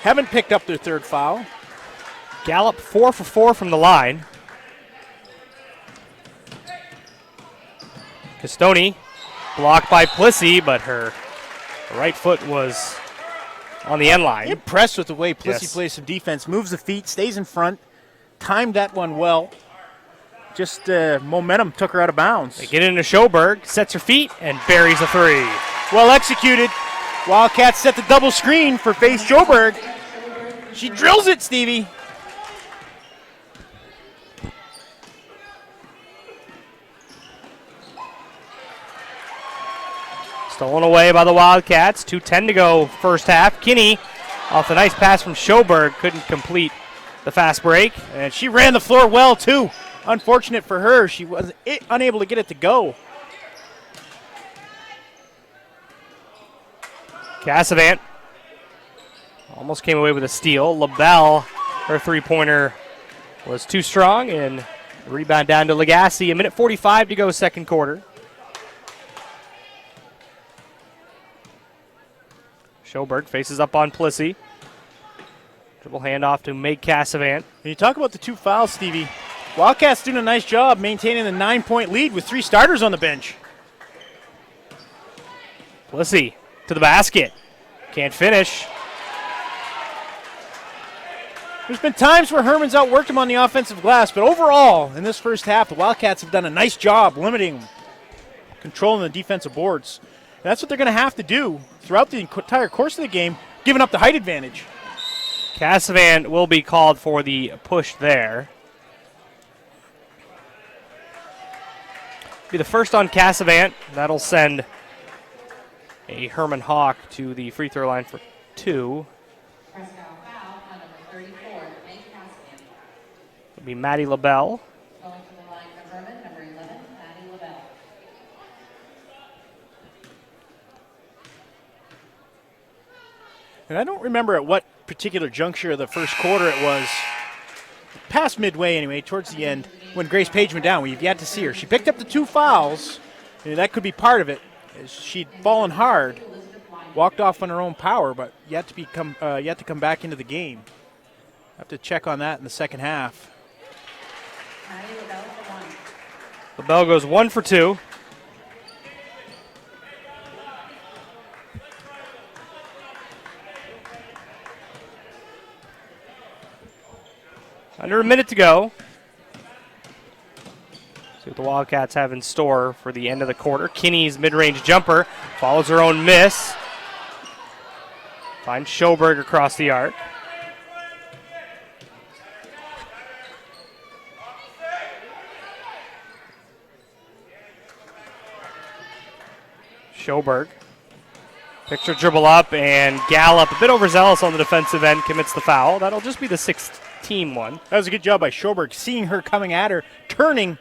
haven't picked up their 3rd foul. Gallup 4 for 4 from the line. Castoni blocked by Plissy, but her right foot was on the end line. Impressed with the way Plissy plays some defense. Moves the feet, stays in front, timed that one well. Just momentum took her out of bounds. They get into Schoberg, sets her feet, and buries a 3. Well executed. Wildcats set the double screen for Faith Schoberg. She drills it, Stevie. Stolen away by the Wildcats. 2:10 to go first half. Kinney off the nice pass from Schoberg. Couldn't complete the fast break. And she ran the floor well, too. Unfortunate for her. She was unable to get it to go. Cassavant almost came away with a steal. LaBelle, her 3-pointer was too strong, and rebound down to Lagasse. 1:45 to go second quarter. Schoberg faces up on Plissy. Dribble handoff to Meg Cassavant. When you talk about the 2 fouls, Stevie, Wildcats doing a nice job maintaining the 9-point lead with 3 starters on the bench. Plissy to the basket. Can't finish. There's been times where Hermon's outworked them on the offensive glass, but overall, in this first half, the Wildcats have done a nice job limiting, controlling the defensive boards. And that's what they're going to have to do throughout the entire course of the game, giving up the height advantage. Cassavant will be called for the push there. Be the first on Cassavant. That'll send a Hermon Hawk to the free throw line for 2. It'll be Maddie LaBelle. Going to the line for Hermon, number 11, Maddie LaBelle. And I don't remember at what particular juncture of the first quarter it was, past midway anyway, towards the end, when Grace Page went down. We've yet to see her. She picked up the 2 fouls, and that could be part of it. She'd fallen hard, walked off on her own power, but yet to come back into the game. Have to check on that in the second half. LaBelle goes 1 for 2. Under a minute to go. See what the Wildcats have in store for the end of the quarter. Kinney's mid-range jumper follows her own miss. Finds Schoberg across the arc. Schoberg. Picture dribble up, and Gallup, a bit overzealous on the defensive end, commits the foul. That'll just be the 6th team one. That was a good job by Schoberg, seeing her coming at her, turning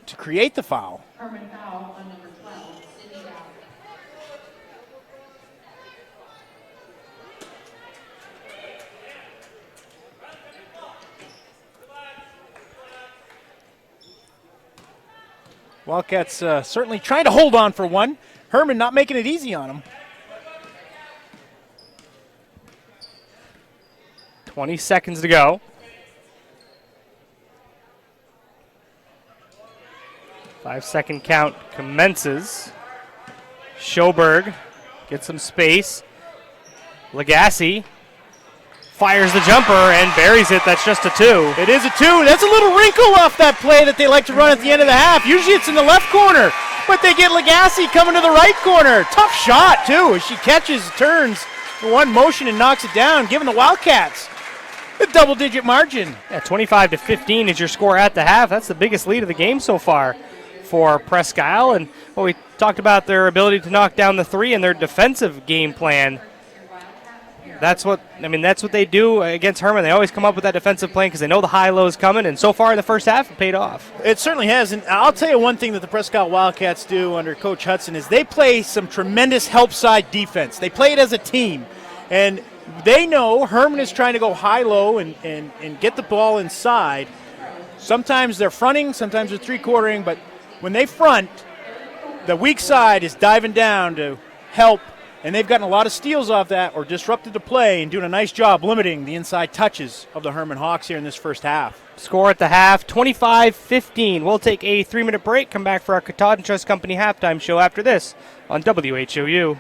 to create the foul. Hermon foul on number 12, Sydney Gallup. Wildcats certainly trying to hold on for one. Hermon not making it easy on them. 20 seconds to go. 5-second count commences. Schoberg gets some space. Lagasse fires the jumper and buries it. That's just a 2. It is a 2. That's a little wrinkle off that play that they like to run at the end of the half. Usually it's in the left corner, but they get Lagasse coming to the right corner. Tough shot, too, as she catches, turns in one motion and knocks it down, giving the Wildcats a double-digit margin. Yeah, 25-15 is your score at the half. That's the biggest lead of the game so far for Presque Isle. And we talked about their ability to knock down the three and their defensive game plan. That's what they do against Hermon. They always come up with that defensive plan because they know the high-low is coming, and so far in the first half, it paid off. It certainly has, and I'll tell you one thing that the Presque Isle Wildcats do under Coach Hudson is they play some tremendous help side defense. They play it as a team, and they know Hermon is trying to go high-low and get the ball inside. Sometimes they're fronting, sometimes they're three-quartering, but when they front, the weak side is diving down to help. And they've gotten a lot of steals off that or disrupted the play and doing a nice job limiting the inside touches of the Hermon Hawks here in this first half. Score at the half, 25-15. We'll take a 3-minute break, come back for our Katahdin Trust Company halftime show after this on WHOU.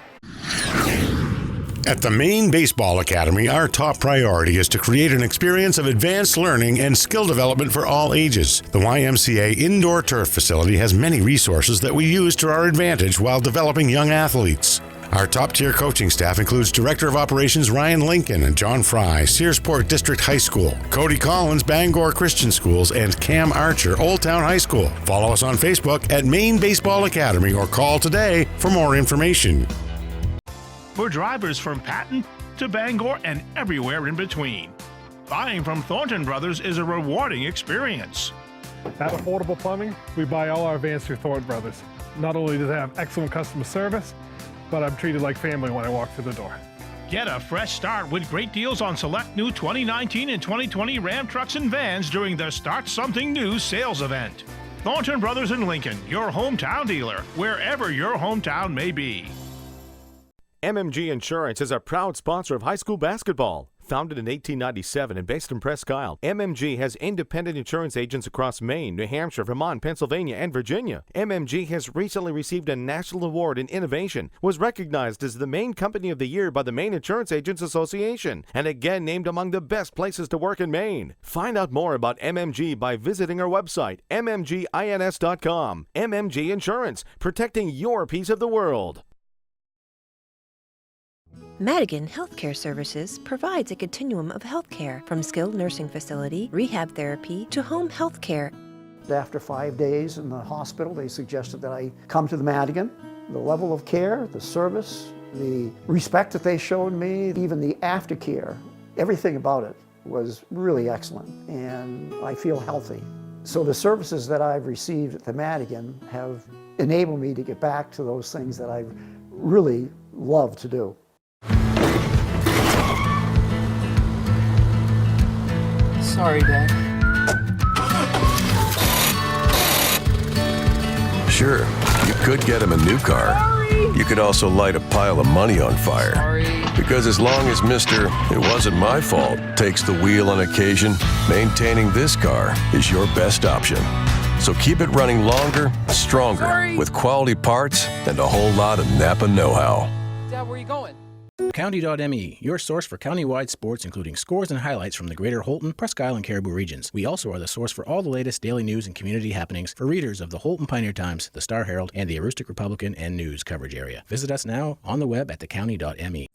At the Maine Baseball Academy, our top priority is to create an experience of advanced learning and skill development for all ages. The YMCA indoor turf facility has many resources that we use to our advantage while developing young athletes. Our top-tier coaching staff includes Director of Operations Ryan Lincoln and John Fry, Searsport District High School, Cody Collins, Bangor Christian Schools, and Cam Archer, Old Town High School. Follow us on Facebook at Maine Baseball Academy or call today for more information. For drivers from Patton to Bangor and everywhere in between, buying from Thornton Brothers is a rewarding experience. At Affordable Plumbing, we buy all our vans through Thornton Brothers. Not only do they have excellent customer service, but I'm treated like family when I walk through the door. Get a fresh start with great deals on select new 2019 and 2020 Ram trucks and vans during the Start Something New sales event. Thornton Brothers in Lincoln, your hometown dealer, wherever your hometown may be. MMG Insurance is a proud sponsor of high school basketball. Founded in 1897 and based in Presque Isle, MMG has independent insurance agents across Maine, New Hampshire, Vermont, Pennsylvania, and Virginia. MMG has recently received a national award in innovation, was recognized as the Maine Company of the Year by the Maine Insurance Agents Association, and again named among the best places to work in Maine. Find out more about MMG by visiting our website, mmgins.com. MMG Insurance, protecting your piece of the world. Madigan Healthcare Services provides a continuum of healthcare from skilled nursing facility, rehab therapy, to home healthcare. After 5 days in the hospital, they suggested that I come to the Madigan. The level of care, the service, the respect that they showed me, even the aftercare, everything about it was really excellent, and I feel healthy. So the services that I've received at the Madigan have enabled me to get back to those things that I really love to do. Sorry, Dad. Sure, you could get him a new car. Sorry. You could also light a pile of money on fire. Sorry. Because as long as Mr. It wasn't my fault takes the wheel on occasion, maintaining this car is your best option. So keep it running longer, stronger, with quality parts and a whole lot of Napa know-how. Dad, where are you going? County.me, your source for county-wide sports, including scores and highlights from the greater Holton, Presque Isle, and Caribou regions. We also are the source for all the latest daily news and community happenings for readers of the Holton Pioneer Times, the Star Herald, and the Aroostook Republican and News coverage area. Visit us now on the web at thecounty.me.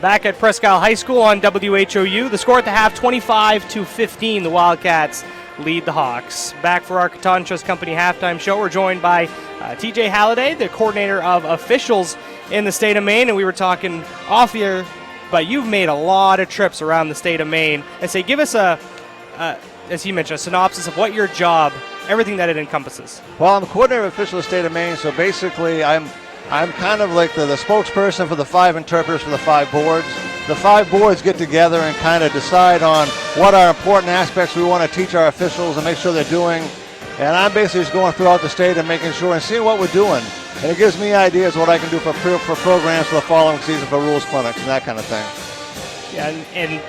Back at Presque Isle High School on WHOU. The score at the half, 25-15. The Wildcats lead the Hawks. Back for our Katahdin Trust Company halftime show. We're joined by TJ Halliday, the coordinator of officials in the state of Maine. And we were talking off here, but you've made a lot of trips around the state of Maine. And say, give us as he mentioned, a synopsis of what your job, everything that it encompasses. Well, I'm the coordinator of officials of the state of Maine, so basically I'm kind of like the spokesperson for the 5 interpreters for the 5 boards. The 5 boards get together and kind of decide on what are important aspects we want to teach our officials and make sure they're doing. And I'm basically just going throughout the state and making sure and seeing what we're doing. And it gives me ideas what I can do for programs for the following season, for rules clinics and that kind of thing. Yeah, and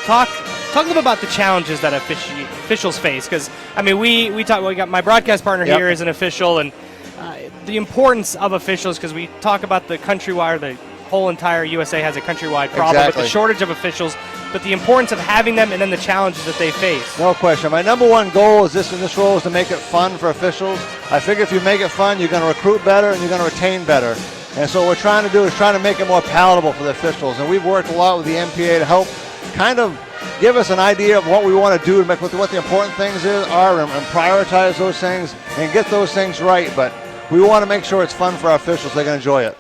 talk a little bit about the challenges that officials face. Because, I mean, we got my broadcast partner here is an official, and the importance of officials, because we talk about the countrywide, or the whole entire USA has a countrywide problem with the shortage of officials. but the importance of having them and then the challenges that they face. No question. My number one goal is in this role is to make it fun for officials. I figure if you make it fun, you're going to recruit better and you're going to retain better. And so what we're trying to do is trying to make it more palatable for the officials. And we've worked a lot with the MPA to help kind of give us an idea of what we want to do, to make what the important things are, and prioritize those things and get those things right. But we want to make sure it's fun for our officials. They can enjoy it.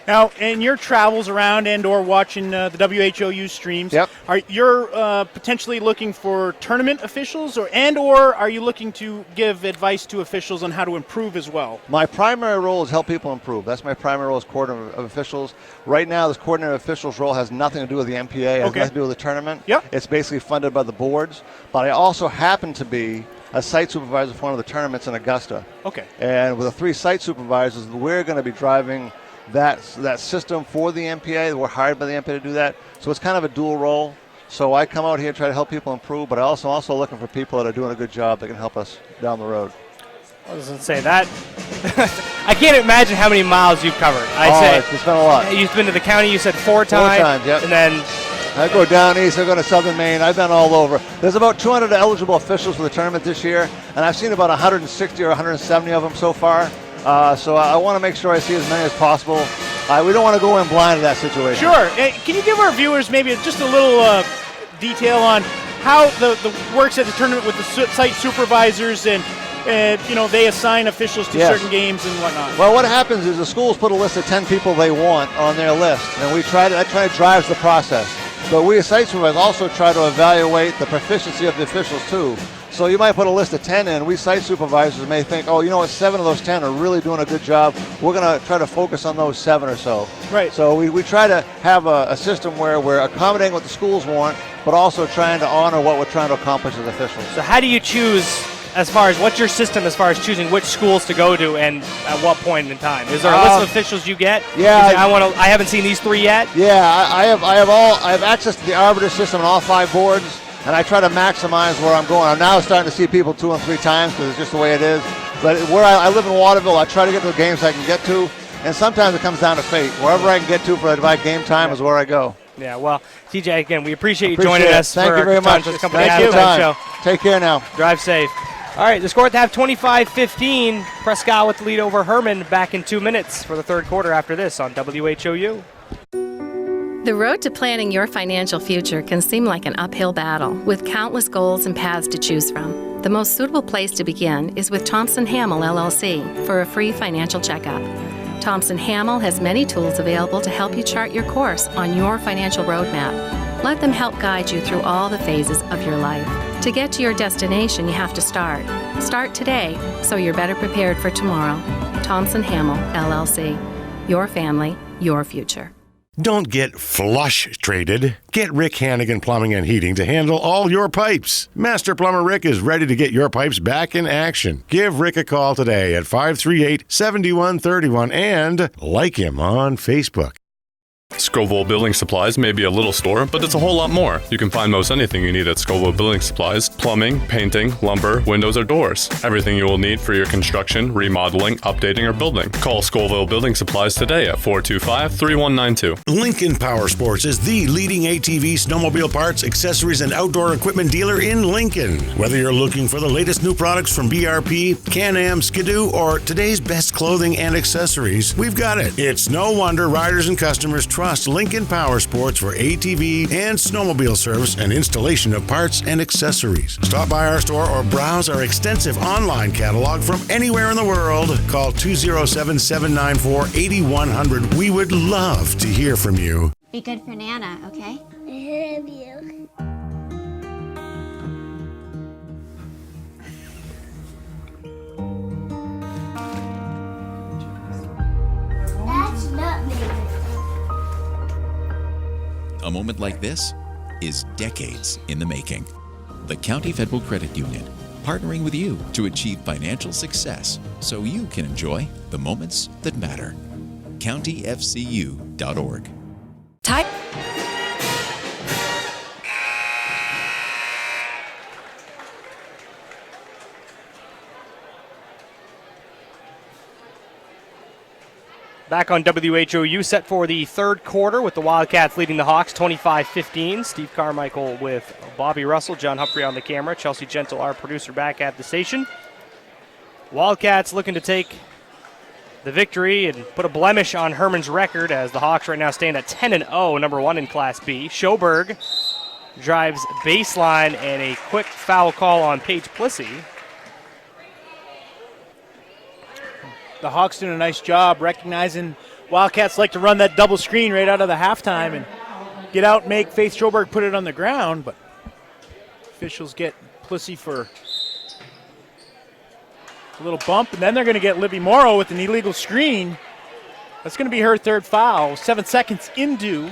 Now, in your travels around and/or watching the WHOU streams, are you potentially looking for tournament officials, or are you looking to give advice to officials on how to improve as well? My primary role is help people improve. That's my primary role as coordinator of officials. Right now, this coordinator of officials role has nothing to do with the MPA. It has nothing to do with the tournament. It's basically funded by the boards. But I also happen to be a site supervisor for one of the tournaments in Augusta. Okay. And with the 3 site supervisors, we're going to be driving that system for the MPA. We're hired by the MPA to do that. So it's kind of a dual role. So I come out here and try to help people improve, but I also looking for people that are doing a good job that can help us down the road. I was going to say that. I can't imagine how many miles you've covered. It's been a lot. You've been to the county, you said 4 times. 4 times, yep. And then I go down east, I go to southern Maine. I've been all over. There's about 200 eligible officials for the tournament this year, and I've seen about 160 or 170 of them so far. So I want to make sure I see as many as possible. We don't want to go in blind to that situation. Sure. Can you give our viewers maybe just a little detail on how the works at the tournament with the site supervisors and they assign officials to certain games and whatnot? Well, what happens is the schools put a list of 10 people they want on their list, and that kind of drives the process. But we as site supervisors also try to evaluate the proficiency of the officials too. So you might put a list of 10 in. We site supervisors may think, 7 of those 10 are really doing a good job. We're going to try to focus on those 7 or so. Right. So we try to have a system where we're accommodating what the schools want, but also trying to honor what we're trying to accomplish as officials. So how do you choose, as far as what's your system as far as choosing which schools to go to and at what point in time? Is there a list of officials you get? Yeah. I haven't seen these 3 yet. Yeah, I have access to the arbiter system on all 5 boards. And I try to maximize where I'm going. I'm now starting to see people 2 and 3 times because it's just the way it is. But where I live in Waterville, I try to get to the games I can get to. And sometimes it comes down to fate. Wherever I can get to for that game time is where I go. Yeah, well, TJ, again, we appreciate you joining us. Thank you very much. Thank you. Show. Take care now. Drive safe. All right, the score at the half, 25-15. Presque Isle with the lead over Hermon. Back in 2 minutes for the third quarter after this on WHOU. The road to planning your financial future can seem like an uphill battle, with countless goals and paths to choose from. The most suitable place to begin is with Thompson Hamel LLC for a free financial checkup. Thompson Hamel has many tools available to help you chart your course on your financial roadmap. Let them help guide you through all the phases of your life. To get to your destination, you have to start. Start today so you're better prepared for tomorrow. Thompson Hamel LLC. Your family, your future. Don't get flush traded. Get Rick Hannigan Plumbing and Heating to handle all your pipes. Master Plumber Rick is ready to get your pipes back in action. Give Rick a call today at 538-7131 and like him on Facebook. Scoville Building Supplies may be a little store, but it's a whole lot more. You can find most anything you need at Scoville Building Supplies: plumbing, painting, lumber, windows, or doors. Everything you will need for your construction, remodeling, updating, or building. Call Scoville Building Supplies today at 425-3192. Lincoln Power Sports is the leading ATV, snowmobile parts, accessories, and outdoor equipment dealer in Lincoln. Whether you're looking for the latest new products from BRP, Can-Am, Skidoo, or today's best clothing and accessories, we've got it. It's no wonder riders and customers trust Lincoln Power Sports for ATV and snowmobile service and installation of parts and accessories. Stop by our store or browse our extensive online catalog from anywhere in the world. Call 207-794-8100. We would love to hear from you. Be good for Nana, okay? I love you. That's not me. A moment like this is decades in the making. The County Federal Credit Union, partnering with you to achieve financial success so you can enjoy the moments that matter. CountyFCU.org. Type. Back on WHOU, set for the third quarter with the Wildcats leading the Hawks 25-15. Steve Carmichael with Bobby Russell, John Humphrey on the camera, Chelsea Gentle, our producer, back at the station. Wildcats looking to take the victory and put a blemish on Hermon's record as the Hawks right now stand at 10-0, number 1 in Class B. Schoberg drives baseline and a quick foul call on Paige Plissy. The Hawks doing a nice job recognizing Wildcats like to run that double screen right out of the halftime and get out, make Faith Schoberg put it on the ground, but officials get Plissy for a little bump, and then they're going to get Libby Morrow with an illegal screen. That's going to be her third foul, 7 seconds into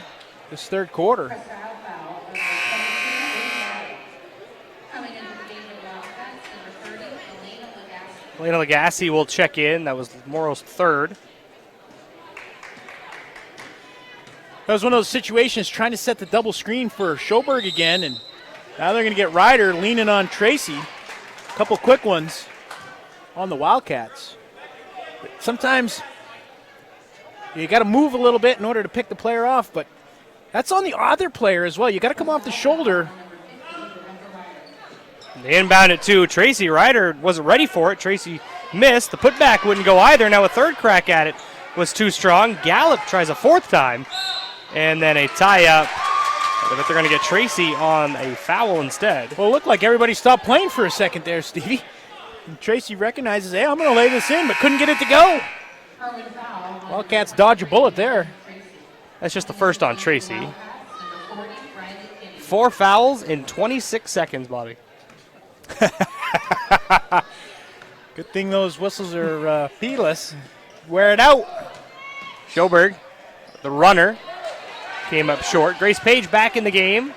this third quarter. Elena Lagasse will check in. That was Morrow's third. That was one of those situations trying to set the double screen for Schoberg again, and now they're going to get Ryder leaning on Tracy. A couple quick ones on the Wildcats. But sometimes you got to move a little bit in order to pick the player off, but that's on the other player as well. You got to come off the shoulder. They inbound it too. Tracy Ryder wasn't ready for it. Tracy missed. The putback wouldn't go either. Now a third crack at it was too strong. Gallup tries a fourth time. And then a tie-up. But they're going to get Tracy on a foul instead. Well, it looked like everybody stopped playing for a second there, Stevie. And Tracy recognizes, hey, I'm going to lay this in, but couldn't get it to go. Wildcats dodge a bullet there. That's just the first on Tracy. 4 fouls in 26 seconds, Bobby. Good thing those whistles are P-less. Wear it out. Schoberg, the runner, came up short. Grace Page back in the game.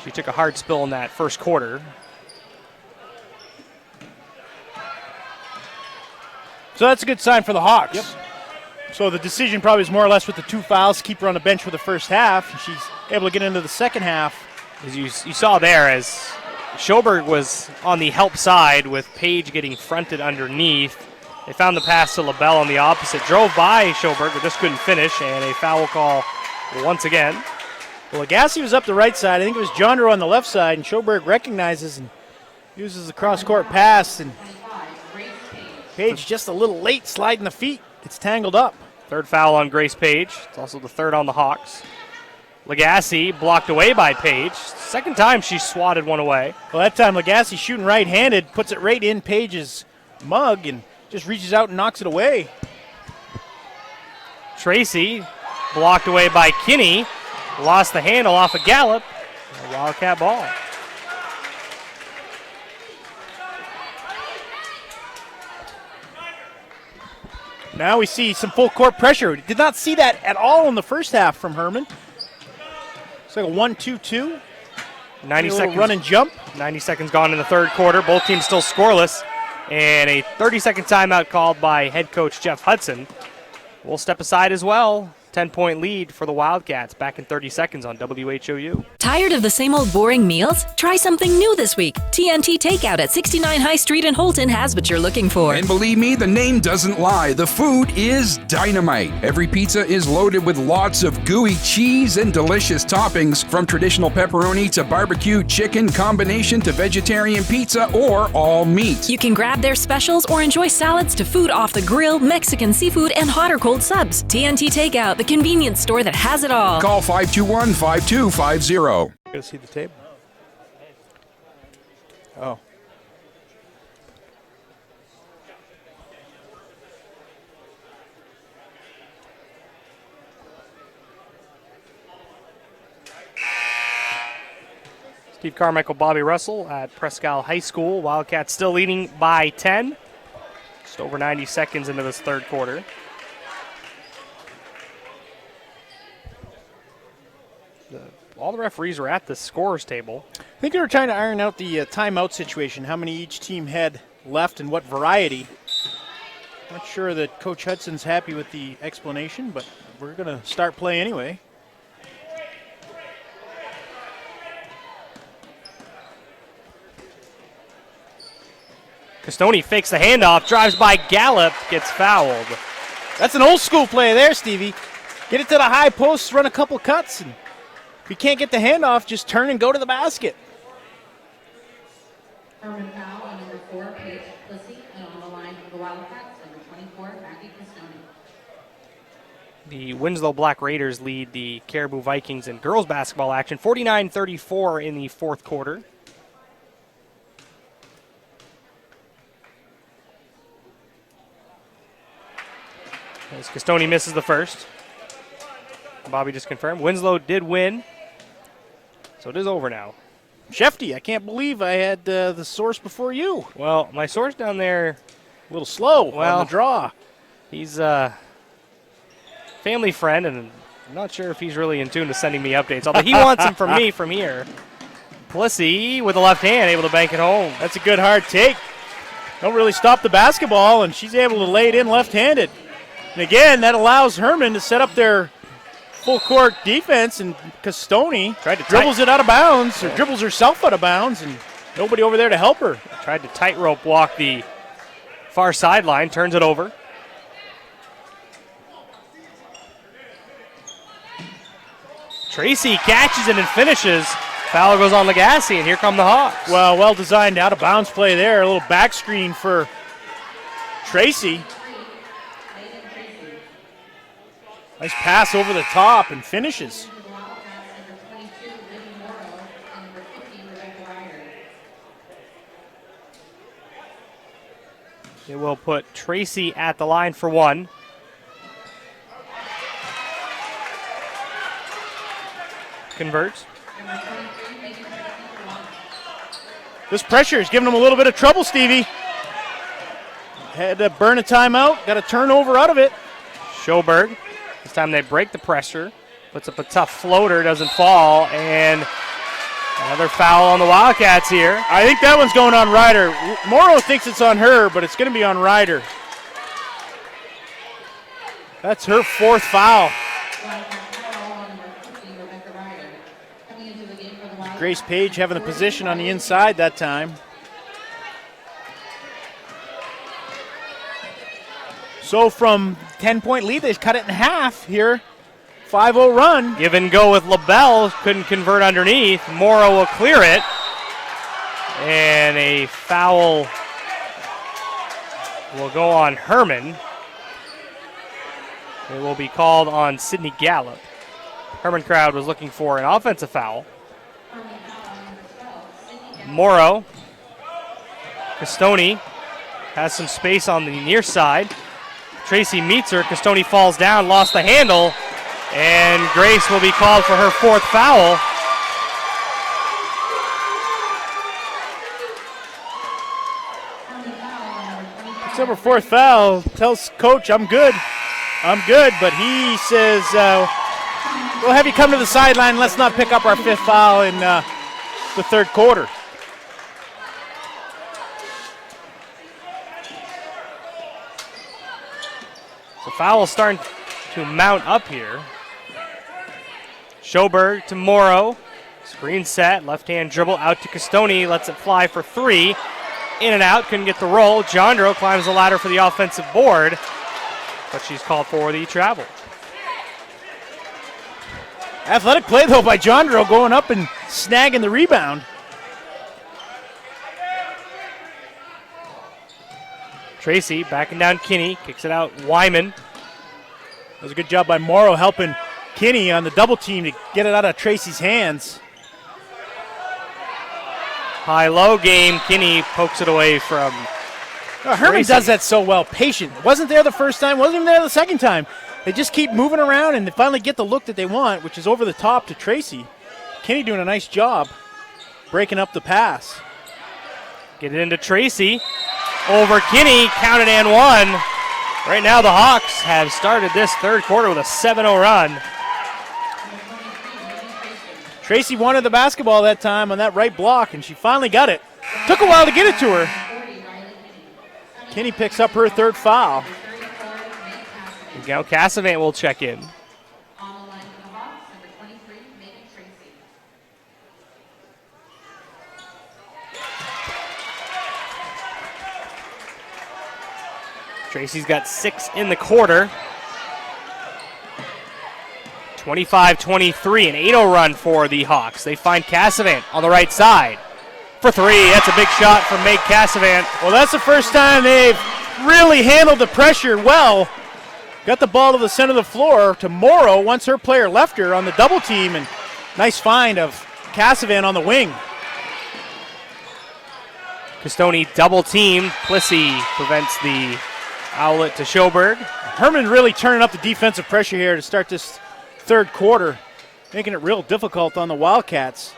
She took a hard spill in that first quarter. So that's a good sign for the Hawks. Yep. So the decision probably is more or less with the 2 fouls, keep her on the bench for the first half. And she's able to get into the second half. As you saw there, as Schoberg was on the help side with Page getting fronted underneath. They found the pass to LaBelle on the opposite. Drove by Schoberg, but just couldn't finish, and a foul call once again. Well, Lagasse was up the right side. I think it was Jondro on the left side, and Schoberg recognizes and uses the cross-court pass. And Page just a little late sliding the feet. It's tangled up. Third foul on Grace Page. It's also the third on the Hawks. Lagasse blocked away by Page. Second time she swatted one away. Well, that time Lagasse shooting right-handed, puts it right in Page's mug and just reaches out and knocks it away. Tracy blocked away by Kinney. Lost the handle off of Gallup. A Wildcat ball. Now we see some full court pressure. Did not see that at all in the first half from Hermon. It's like a 1-2-2. 90 seconds. Run and jump. 90 seconds gone in the third quarter. Both teams still scoreless. And a 30-second timeout called by head coach Jeff Hudson. We'll step aside as well. 10-point lead for the Wildcats. Back in 30 seconds on WHOU. Tired of the same old boring meals? Try something new this week. TNT Takeout at 69 High Street in Holton has what you're looking for. And believe me, the name doesn't lie. The food is dynamite. Every pizza is loaded with lots of gooey cheese and delicious toppings, from traditional pepperoni to barbecue chicken combination to vegetarian pizza or all meat. You can grab their specials or enjoy salads to food off the grill, Mexican seafood, and hot or cold subs. TNT Takeout, the convenience store that has it all. Call 521-5250. Go see the tape. Oh. Steve Carmichael, Bobby Russell at Presque Isle High School. Wildcats still leading by 10. Just over 90 seconds into this third quarter. All the referees were at the scorers table. I think they were trying to iron out the timeout situation, how many each team had left and what variety. Not sure that Coach Hudson's happy with the explanation, but we're going to start play anyway. Castoni fakes the handoff, drives by Gallup, gets fouled. That's an old school play there, Stevie. Get it to the high post, run a couple cuts, and if you can't get the handoff, just turn and go to the basket. Hermon foul on number 4, Paige Plissy, and on the line for the Wildcats, number 24, Maggie Castoni. The Winslow Black Raiders lead the Caribou Vikings in girls basketball action, 49-34 in the fourth quarter. As Castoni misses the first. Bobby just confirmed. Winslow did win, so it is over now. Shefty, I can't believe I had the source before you. Well, my source down there, a little slow on the draw. He's a family friend, and I'm not sure if he's really in tune to sending me updates, although he wants them from me from here. Plissy with the left hand, able to bank it home. That's a good hard take. Don't really stop the basketball, and she's able to lay it in left-handed. And again, that allows Hermon to set up their full court defense, and Castoni dribbles it out of bounds, or dribbles herself out of bounds, and nobody over there to help her. Tried to tightrope walk the far sideline, turns it over. Tracy catches it and finishes. Foul goes on Lagasse, and here come the Hawks. Well designed out of bounds play there. A little back screen for Tracy. Nice pass over the top and finishes. It will put Tracy at the line for one. Converts. This pressure is giving them a little bit of trouble, Stevie. Had to burn a timeout, got a turnover out of it. Schoberg. This time they break the pressure. Puts up a tough floater, doesn't fall, and another foul on the Wildcats here. I think that one's going on Ryder. Morrow thinks it's on her, but it's going to be on Ryder. That's her fourth foul. Grace Page having the position on the inside that time. So from 10-point lead, they cut it in half here. 5-0 run. Give and go with LaBelle. Couldn't convert underneath. Morrow will clear it. And a foul will go on Hermon. It will be called on Sydney Gallup. Hermon crowd was looking for an offensive foul. Morrow. Castoni has some space on the near side. Tracy meets her. Castoni falls down, lost the handle, and Grace will be called for her fourth foul. It's her fourth foul. Tells coach, I'm good. But he says, we'll have you come to the sideline. Let's not pick up our fifth foul in the third quarter. The foul starting to mount up here. Schoberg to Morrow. Screen set, left-hand dribble out to Castoni. Lets it fly for three. In and out, couldn't get the roll. Jondro climbs the ladder for the offensive board, but she's called for the travel. Athletic play, though, by Jondro, going up and snagging the rebound. Tracy backing down Kinney, kicks it out. Wyman. That was a good job by Morrow helping Kinney on the double team to get it out of Tracy's hands. High-low game. Kinney pokes it away from Hermon Tracy. does that so well. Patient. Wasn't there the first time, wasn't even there the second time. They just keep moving around and they finally get the look that they want, which is over the top to Tracy. Kinney doing a nice job breaking up the pass. Get it into Tracy. Over Kinney, counted and one. Right now the Hawks have started this third quarter with a 7-0 run. Tracy wanted the basketball that time on that right block, and she finally got it. Took a while to get it to her. Kinney picks up her third foul. Now Cassavant will check in. Tracy's got 6 in the quarter. 25-23, an 8-0 run for the Hawks. They find Cassavant on the right side for three. That's a big shot from Meg Cassavant. Well, that's the first time they've really handled the pressure well. Got the ball to the center of the floor to Morrow once her player left her on the double team, and nice find of Cassavant on the wing. Castoni double team. Plissy prevents the outlet to Schoberg. Hermon really turning up the defensive pressure here to start this third quarter, making it real difficult on the Wildcats.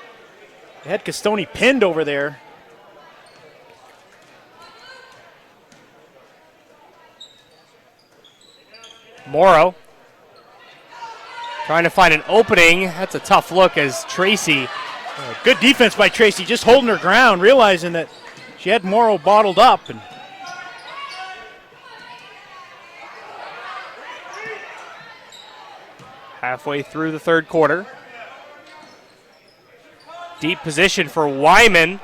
They had Castoni pinned over there. Morrow trying to find an opening. That's a tough look as Tracy. Good defense by Tracy, just holding her ground, realizing that she had Morrow bottled up. And halfway through the third quarter. Deep position for Wyman.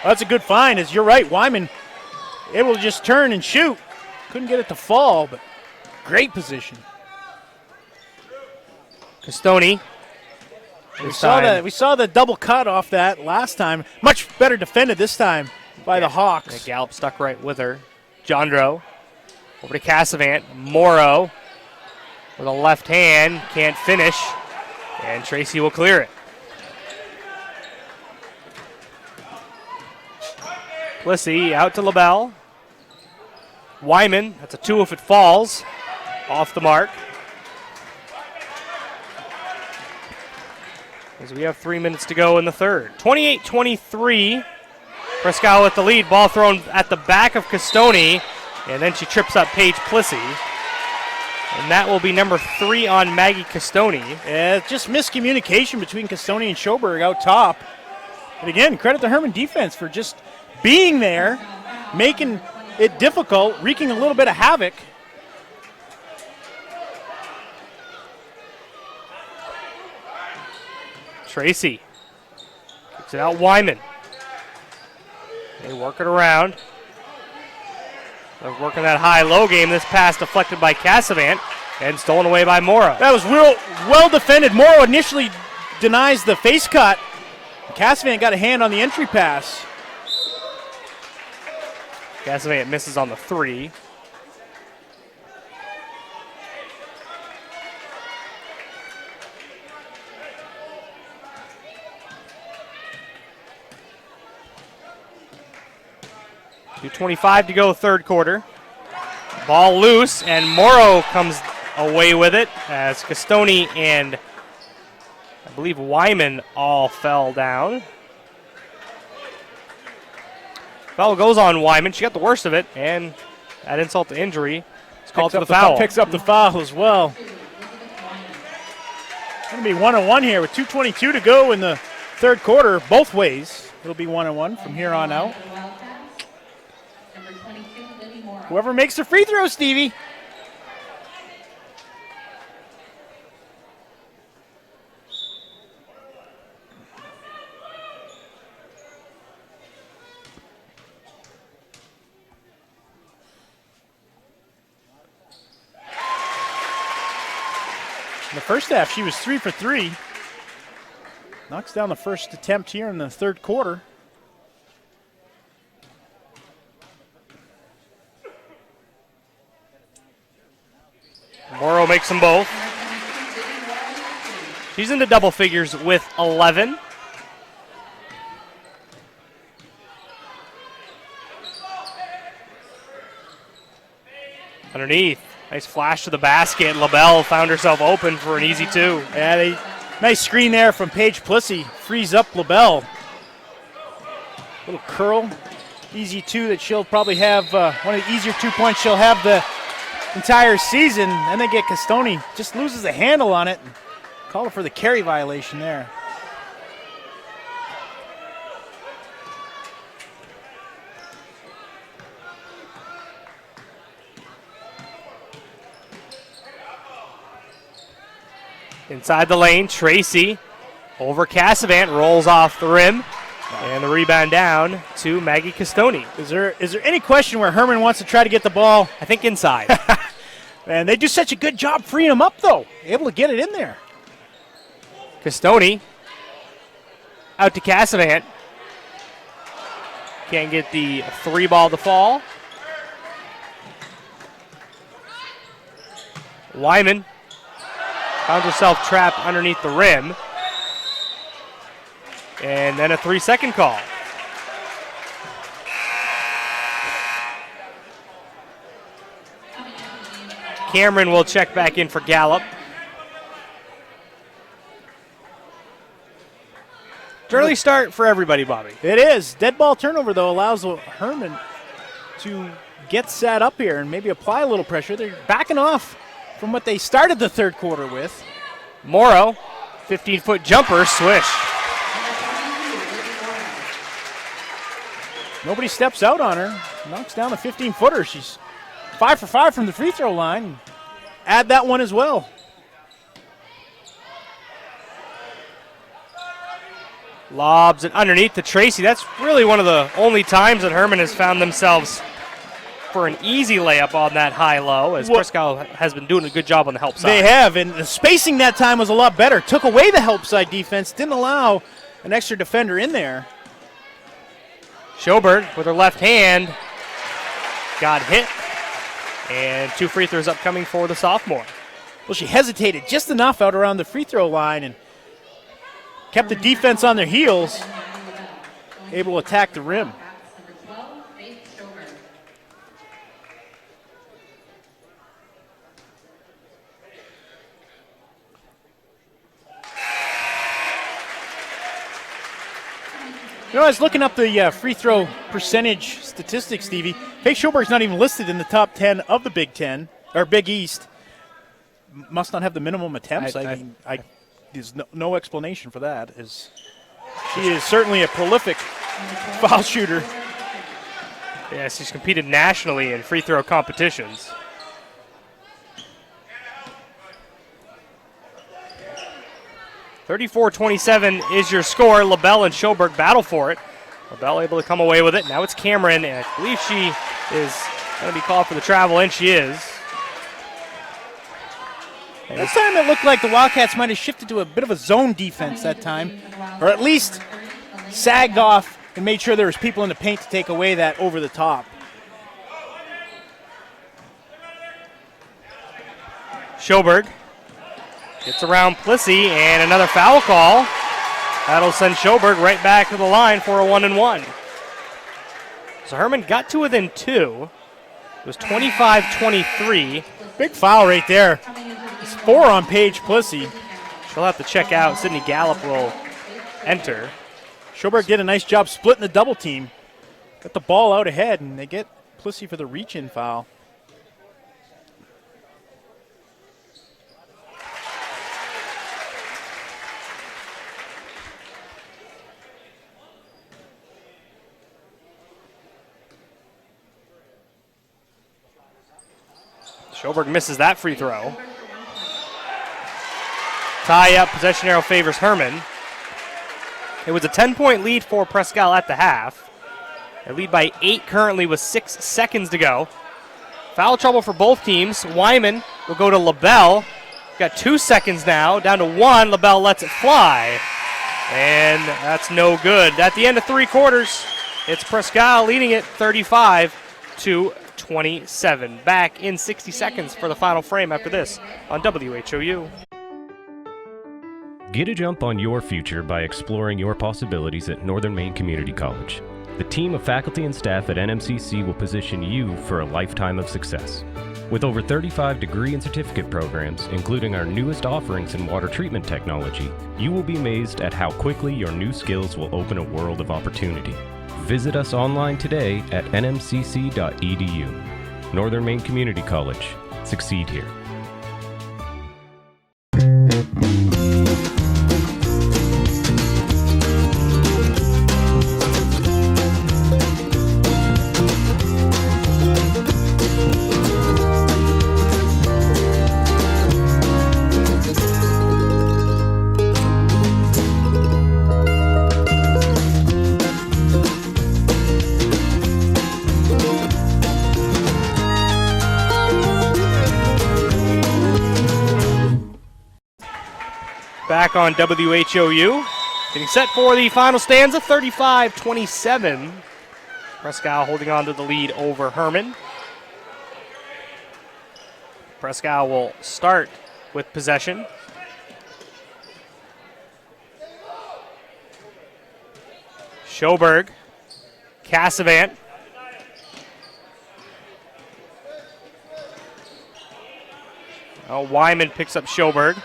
That's a good find, as you're right, Wyman able to just turn and shoot. Couldn't get it to fall, but great position. Castoni. We saw the double cut off that last time. Much better defended this time by the Hawks. And Gallup stuck right with her. Jandro over to Cassavant. Morrow with a left hand. Can't finish. And Tracy will clear it. Plissy out to LaBelle. Wyman, that's a 2 if it falls. Off the mark. As we have 3 minutes to go in the third. 28-23. Presque Isle with the lead. Ball thrown at the back of Castoni. And then she trips up Paige Plissy. And that will be number 3 on Maggie Castoni. Yeah, just miscommunication between Castoni and Schoberg out top. And again, credit to Hermon defense for just being there, making it difficult, wreaking a little bit of havoc. Tracy kicks it out. Wyman. They work it around. They're working that high-low game. This pass deflected by Cassavant and stolen away by Morrow. That was real well defended. Morrow initially denies the face cut. Cassavant got a hand on the entry pass. Cassavant misses on the 3. .225 to go third quarter. Ball loose, and Morrow comes away with it as Castoni and I believe Wyman all fell down. Foul goes on Wyman. She got the worst of it, and that insult to injury is called for the foul. Picks up the foul as well. Going to be 1-1 here with 2:22 to go in the third quarter. Both ways, it'll be 1-1 from here on out. Whoever makes the free throw, Stevie. In the first half, she was 3 for 3. Knocks down the first attempt here in the third quarter. Morrow makes them both. She's into double figures with 11. Underneath. Nice flash to the basket. LaBelle found herself open for an easy 2. Yeah, nice screen there from Paige Plissy. Frees up LaBelle. Little curl. Easy 2 that she'll probably have, one of the easier 2 points she'll have the entire season. And they get Castoni, just loses the handle on it. Call it for the carry violation there. Inside the lane, Tracy over Cassavant, rolls off the rim, and the rebound down to Maggie Castoni. Is there any question where Hermon wants to try to get the ball? I think inside. And they do such a good job freeing them up, though. Able to get it in there. Castoni out to Cassavant. Can't get the 3 ball to fall. Wyman found herself trapped underneath the rim. And then a 3-second call. Cameron will check back in for Gallup. Early start for everybody, Bobby. It is. Dead ball turnover, though, allows Hermon to get set up here and maybe apply a little pressure. They're backing off from what they started the third quarter with. Morrow, 15-foot jumper, swish. Nobody steps out on her. Knocks down a 15-footer. She's 5 for 5 from the free throw line. Add that one as well. Lobs it underneath to Tracy. That's really one of the only times that Hermon has found themselves for an easy layup on that high-low, as Presque Isle has been doing a good job on the help side. They have, and the spacing that time was a lot better. Took away the help side defense, didn't allow an extra defender in there. Schoberg with her left hand got hit, and 2 free throws upcoming for the sophomore. Well, she hesitated just enough out around the free throw line and kept the defense on their heels, able to attack the rim. You know, I was looking up the free throw percentage statistics, Stevie. Faith Schoberg's not even listed in the top 10 of the Big Ten, or Big East. Must not have the minimum attempts. There's no explanation for that. She is certainly a prolific foul shooter. Yes, she's competed nationally in free throw competitions. (34-27) is your score. LaBelle and Schoberg battle for it. LaBelle able to come away with it. Now it's Cameron, and I believe she is going to be called for the travel, and she is. This time it looked like the Wildcats might have shifted to a bit of a zone defense that time, or at least sagged off and made sure there was people in the paint to take away that over the top. Schoberg gets around Plissy, and another foul call. That'll send Schoberg right back to the line for a 1-and-1. So Hermon got to within 2. It was 25-23. Big foul right there. It's 4 on Paige Plissy. She'll have to check out. Sydney Gallup will enter. Schoberg did a nice job splitting the double team. Got the ball out ahead, and they get Plissy for the reach-in foul. Schoberg misses that free throw. Tie up, possession arrow favors Hermon. It was a 10-point lead for Presque Isle at the half. They lead by 8 currently with 6 seconds to go. Foul trouble for both teams. Wyman will go to LaBelle. Got 2 seconds now, down to 1. LaBelle lets it fly. And that's no good. At the end of 3 quarters, it's Presque Isle leading it 35-27. Back in 60 seconds for the final frame after this on WHOU. Get a jump on your future by exploring your possibilities at Northern Maine Community College. The team of faculty and staff at NMCC will position you for a lifetime of success. With over 35 degree and certificate programs, including our newest offerings in water treatment technology, you will be amazed at how quickly your new skills will open a world of opportunity. Visit us online today at nmcc.edu. Northern Maine Community College. Succeed here. back on WHOU. Getting set for the final stanza, 35-27. Presque Isle holding on to the lead over Hermon. Presque Isle will start with possession. Schoberg, Cassavant. Wyman picks up Schoberg.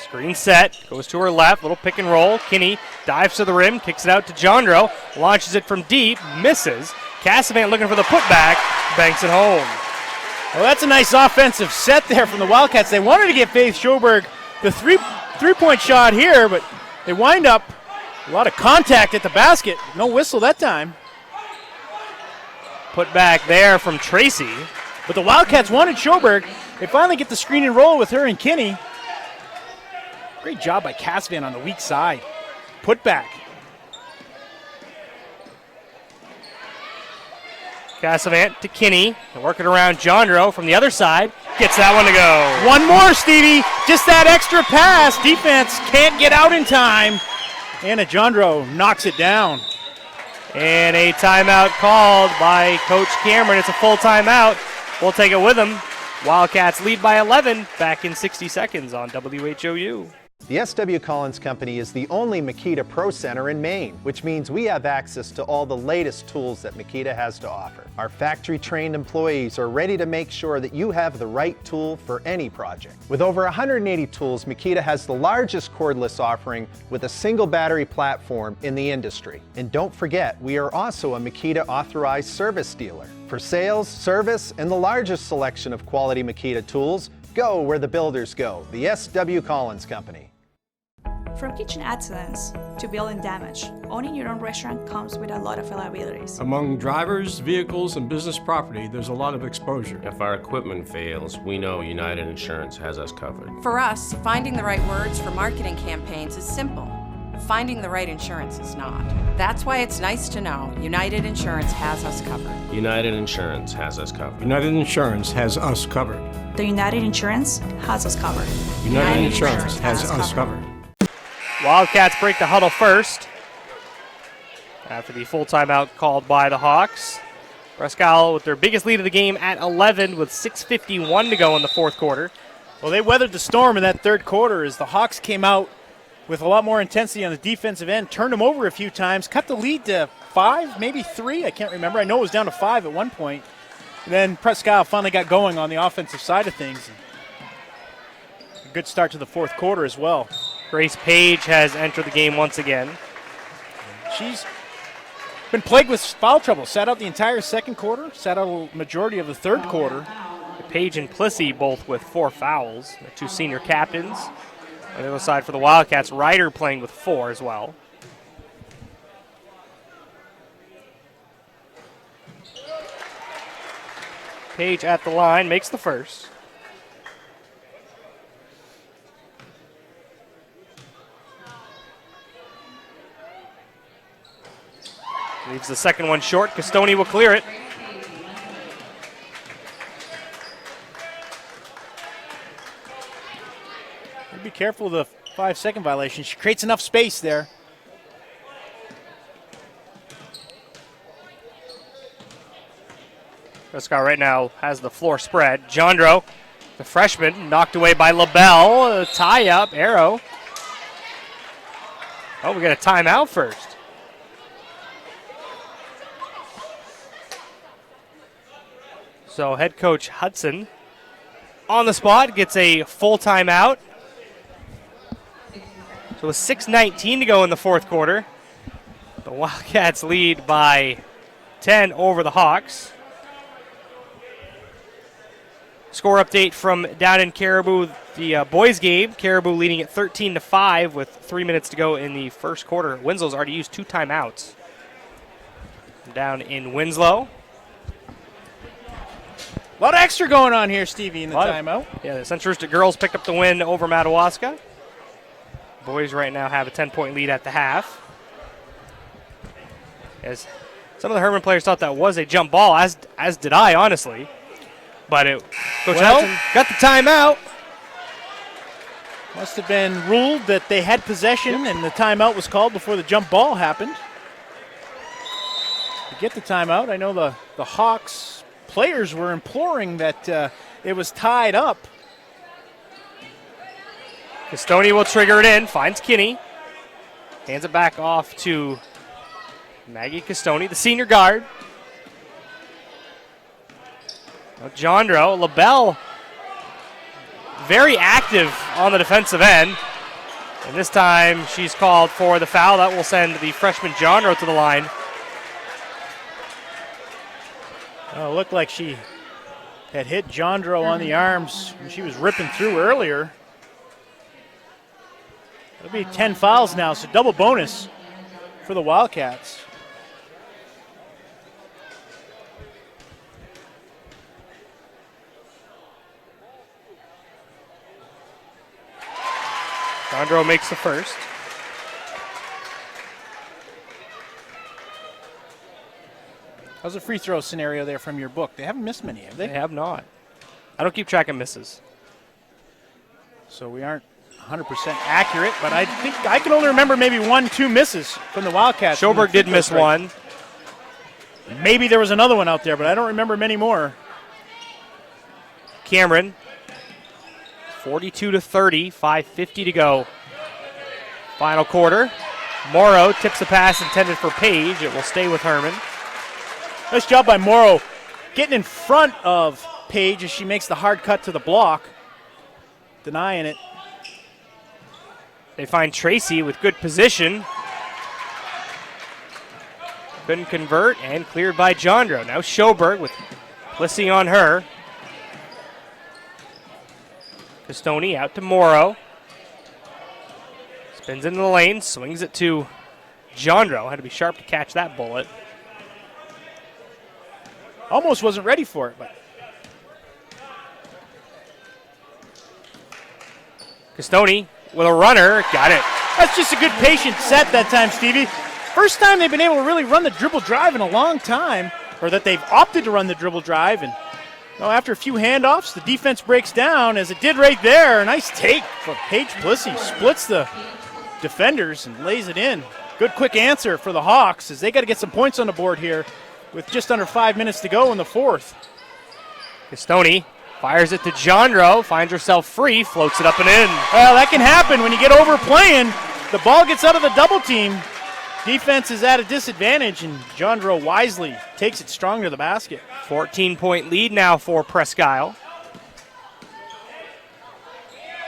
Screen set, goes to her left, little pick and roll. Kinney dives to the rim, kicks it out to Jondro, launches it from deep, misses. Cassavant looking for the putback, banks it home. Well, that's a nice offensive set there from the Wildcats. They wanted to get Faith Schoberg the three-point shot here, but they wind up a lot of contact at the basket. No whistle that time. Put back there from Tracy. But the Wildcats wanted Schoberg. They finally get the screen and roll with her and Kinney. Great job by Cassavant on the weak side. Put back. Cassavant to Kinney. Working around Jondro from the other side. Gets that one to go. One more, Stevie. Just that extra pass. Defense can't get out in time. Anna Jondro knocks it down. And a timeout called by Coach Cameron. It's a full timeout. We'll take it with them. Wildcats lead by 11. Back in 60 seconds on WHOU. The S.W. Collins Company is the only Makita Pro Center in Maine, which means we have access to all the latest tools that Makita has to offer. Our factory-trained employees are ready to make sure that you have the right tool for any project. With over 180 tools, Makita has the largest cordless offering with a single battery platform in the industry. And don't forget, we are also a Makita authorized service dealer. For sales, service, and the largest selection of quality Makita tools, go where the builders go, the S.W. Collins Company. From kitchen excellence to building damage, owning your own restaurant comes with a lot of liabilities. Among drivers, vehicles, and business property, there's a lot of exposure. If our equipment fails, we know United Insurance has us covered. For us, finding the right words for marketing campaigns is simple. Finding the right insurance is not. That's why it's nice to know United Insurance has us covered. United Insurance has us covered. United Insurance has us covered. The United Insurance has us covered. United Insurance has us covered. Wildcats break the huddle first after the full timeout called by the Hawks. Presque Isle with their biggest lead of the game at 11 with 6:51 to go in the fourth quarter. Well, they weathered the storm in that third quarter as the Hawks came out with a lot more intensity on the defensive end, turned them over a few times, cut the lead to 5, maybe 3, I can't remember. I know it was down to 5 at one point. And then Presque Isle finally got going on the offensive side of things. A good start to the fourth quarter as well. Grace Page has entered the game once again. She's been plagued with foul trouble. Sat out the entire second quarter, sat out a majority of the third quarter. Page and Plissy both with 4 fouls, the 2 senior captains. On the other side for the Wildcats, Ryder playing with 4 as well. Page at the line, makes the first. Leaves the second one short. Castoni will clear it. Be careful of the 5-second violation. She creates enough space there. Presque Isle right now has the floor spread. Jondro, the freshman, knocked away by LaBelle. Tie up, arrow. Oh, we got a timeout first. So head coach Hudson on the spot, gets a full timeout. So with 6:19 to go in the fourth quarter, the Wildcats lead by 10 over the Hawks. Score update from down in Caribou, the boys game. Caribou leading at 13-5 with 3 minutes to go in the first quarter. Winslow's already used 2 timeouts. Down in Winslow. A lot of extra going on here, Stevie, in the timeout. Yeah, the Centristic girls picked up the win over Madawaska. Boys right now have a 10-point lead at the half. As some of the Hermon players thought that was a jump ball, as did I, honestly. But Coach Hudson got the timeout. Must have been ruled that they had possession and the timeout was called before the jump ball happened. To get the timeout, I know the Hawks players were imploring that it was tied up. Castoni will trigger it in, finds Kinney. Hands it back off to Maggie Castoni, the senior guard. Now Jondro, LaBelle, very active on the defensive end. And this time she's called for the foul. That will send the freshman Jondro to the line. Oh, it looked like she had hit Jondro on the arms when she was ripping through earlier. It'll be 10 fouls now, so double bonus for the Wildcats. Jondro makes the first. How's the free throw scenario there from your book? They haven't missed many, have they? They have not. I don't keep track of misses. So we aren't 100% accurate, but I think I can only remember maybe 1-2 misses from the Wildcats. Schoberg did miss one. Maybe there was another one out there, but I don't remember many more. Cameron, 42-30, 5:50 to go. Final quarter. Morrow tips a pass intended for Page. It will stay with Hermon. Nice job by Morrow getting in front of Page as she makes the hard cut to the block, denying it. They find Tracy with good position. Couldn't convert and cleared by Jondro. Now Schoberg with Plissy on her. Castoni out to Morrow. Spins into the lane, swings it to Jondro. Had to be sharp to catch that bullet. Almost wasn't ready for it, but. Castoni with a runner, got it. That's just a good patient set that time, Stevie. First time they've been able to really run the dribble drive in a long time, or that they've opted to run the dribble drive. And after a few handoffs, the defense breaks down, as it did right there. A nice take from Paige Plissy. Splits the defenders and lays it in. Good quick answer for the Hawks, as they got to get some points on the board here with just under 5 minutes to go in the fourth. Castoni fires it to Jondro, finds herself free, floats it up and in. Well, that can happen when you get overplaying. The ball gets out of the double team. Defense is at a disadvantage, and Jondro wisely takes it strong to the basket. 14-point lead now for Presque Isle.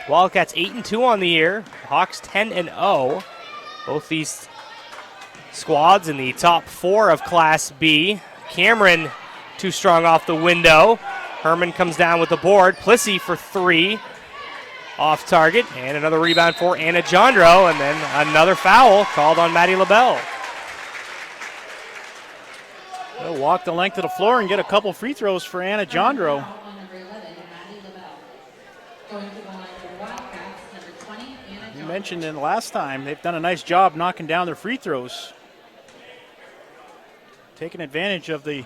Wildcats 8-2 on the year. Hawks 10-0. Both these squads in the top 4 of Class B. Cameron too strong off the window. Hermon comes down with the board. Plissy for 3. Off target, and another rebound for Anna Jondro, and then another foul called on Maddie LaBelle. They'll walk the length of the floor and get a couple free throws for Anna Jondro. You mentioned in the last time, they've done a nice job knocking down their free throws. Taking advantage of the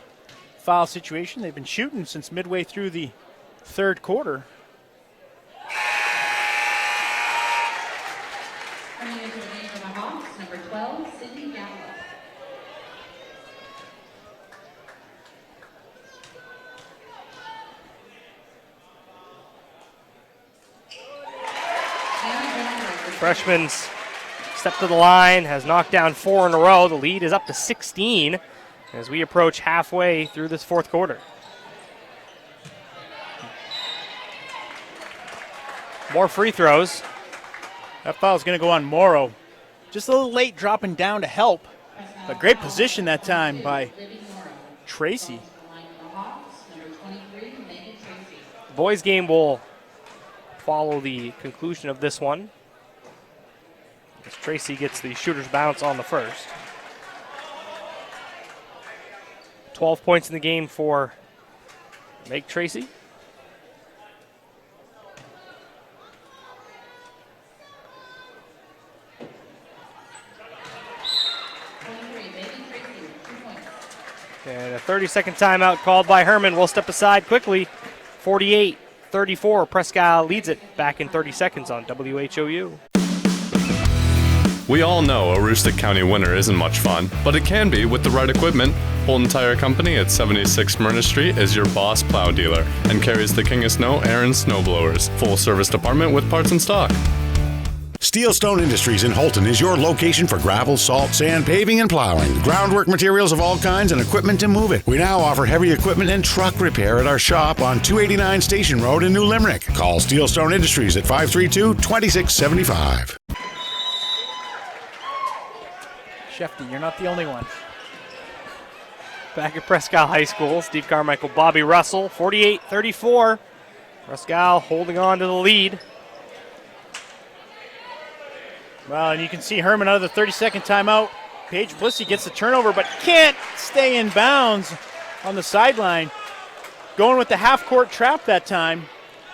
foul situation. They've been shooting since midway through the third quarter. Coming into the game for the Hawks, number 12, Cindy Gallup. Freshman's stepped to the line, has knocked down 4 in a row. The lead is up to 16 as we approach halfway through this fourth quarter. More free throws. That foul's going to go on Morrow. Just a little late dropping down to help. A great position that time by Tracy. The boys' game will follow the conclusion of this one, as Tracy gets the shooter's bounce on the first. 12 points in the game for Meg Tracy. And a 30-second timeout called by Hermon. We'll step aside quickly. 48 48-34. Presque Isle leads it back in 30 seconds on WHOU. We all know a Aroostook County winter isn't much fun, but it can be with the right equipment. Holton Tire Company at 76 Myrna Street is your boss plow dealer and carries the King of Snow Aaron snowblowers. Full service department with parts in stock. Steelstone Industries in Holton is your location for gravel, salt, sand, paving, and plowing. Groundwork materials of all kinds and equipment to move it. We now offer heavy equipment and truck repair at our shop on 289 Station Road in New Limerick. Call Steelstone Industries at 532-2675. Shefty, you're not the only one. Back at Presque Isle High School, Steve Carmichael, Bobby Russell, 48-34. Presque Isle holding on to the lead. Well, and you can see Hermon out of the 30-second timeout. Paige Plissy gets the turnover, but can't stay in bounds on the sideline. Going with the half-court trap that time.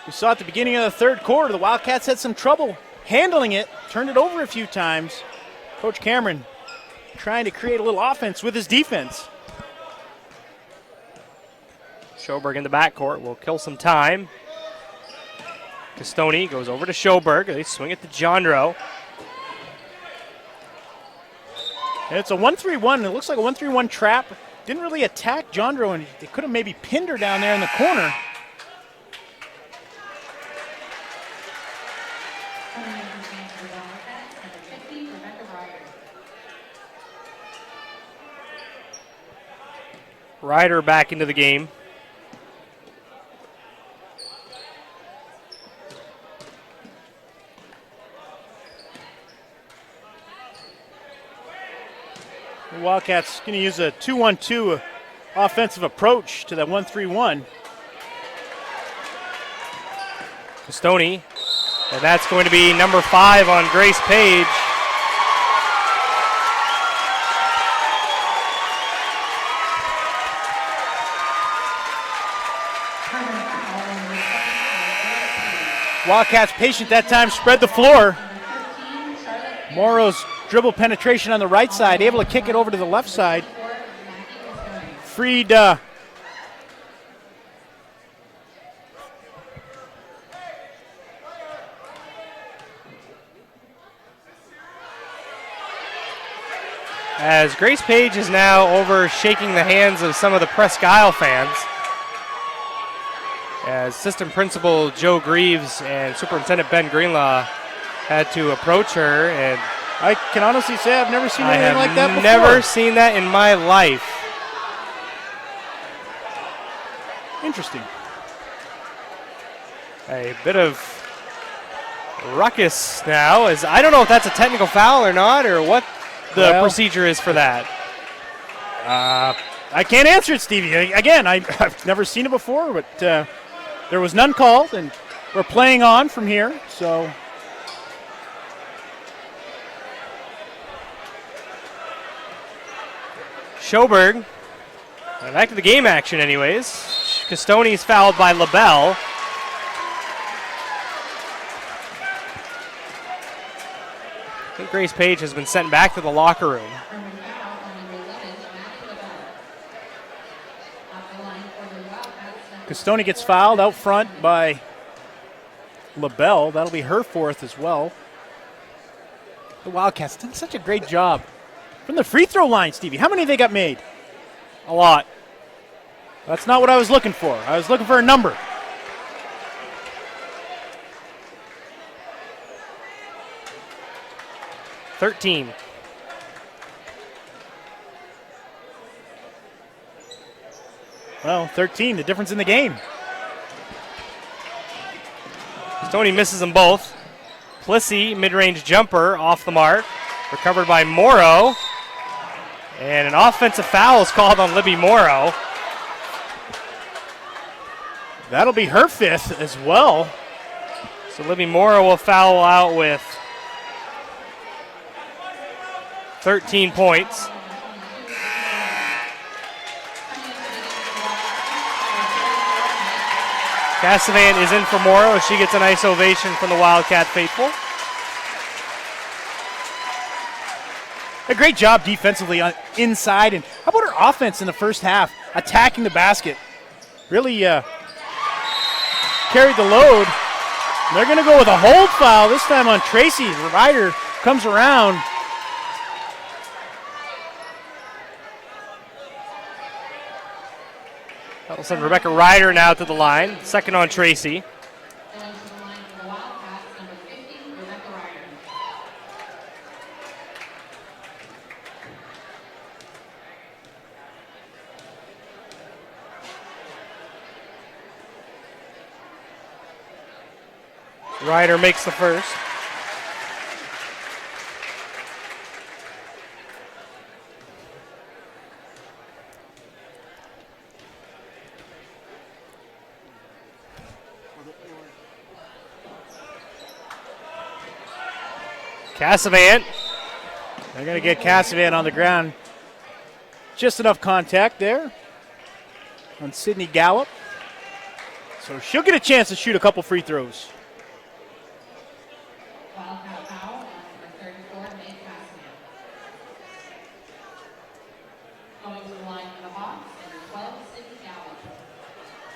We saw at the beginning of the third quarter, the Wildcats had some trouble handling it, turned it over a few times. Coach Cameron trying to create a little offense with his defense. Schoberg in the backcourt will kill some time. Castoni goes over to Schoberg. They swing it to Jandro. And it's a 1-3-1. It looks like a 1-3-1 trap. Didn't really attack Jandro, and they could have maybe pinned her down there in the corner. Ryder back into the game. The Wildcats going to use a 2-1-2 offensive approach to that 1-3-1. Castoni, and that's going to be number 5 on Grace Page. Wildcats patient that time, spread the floor. Morrow's dribble penetration on the right side, able to kick it over to the left side. Freed as Grace Page is now over shaking the hands of some of the Presque Isle fans. As Assistant Principal Joe Greaves and Superintendent Ben Greenlaw had to approach her, and I can honestly say I've never seen anything like that before. Never seen that in my life. Interesting. A bit of ruckus now, as I don't know if that's a technical foul or not, or what the procedure is for that. I can't answer it, Stevie. Again, I've never seen it before, but there was none called, and we're playing on from here, so. Schoberg, back to the game action anyways. Castoni's fouled by LaBelle. I think Grace Page has been sent back to the locker room. Castoni gets fouled out front by LaBelle. That'll be her 4th as well. The Wildcats did such a great job. From the free throw line, Stevie, how many they got made? A lot. That's not what I was looking for. I was looking for a number. $13. Well, 13, the difference in the game. Castoni misses them both. Plissy, mid-range jumper, off the mark. Recovered by Morrow. And an offensive foul is called on Libby Morrow. That'll be her 5th as well. So Libby Morrow will foul out with 13 points. Cassavan is in for Morrow as she gets a nice ovation from the Wildcat faithful. A great job defensively inside. And how about her offense in the first half, attacking the basket? Really carried the load. They're going to go with a hold foul this time on Tracy. The rider comes around. That'll send Rebecca Ryder now to the line. Second on Tracy. Ryder makes the first. Cassavant. They're going to get Cassavant on the ground. Just enough contact there on Sydney Gallup. So she'll get a chance to shoot a couple free throws.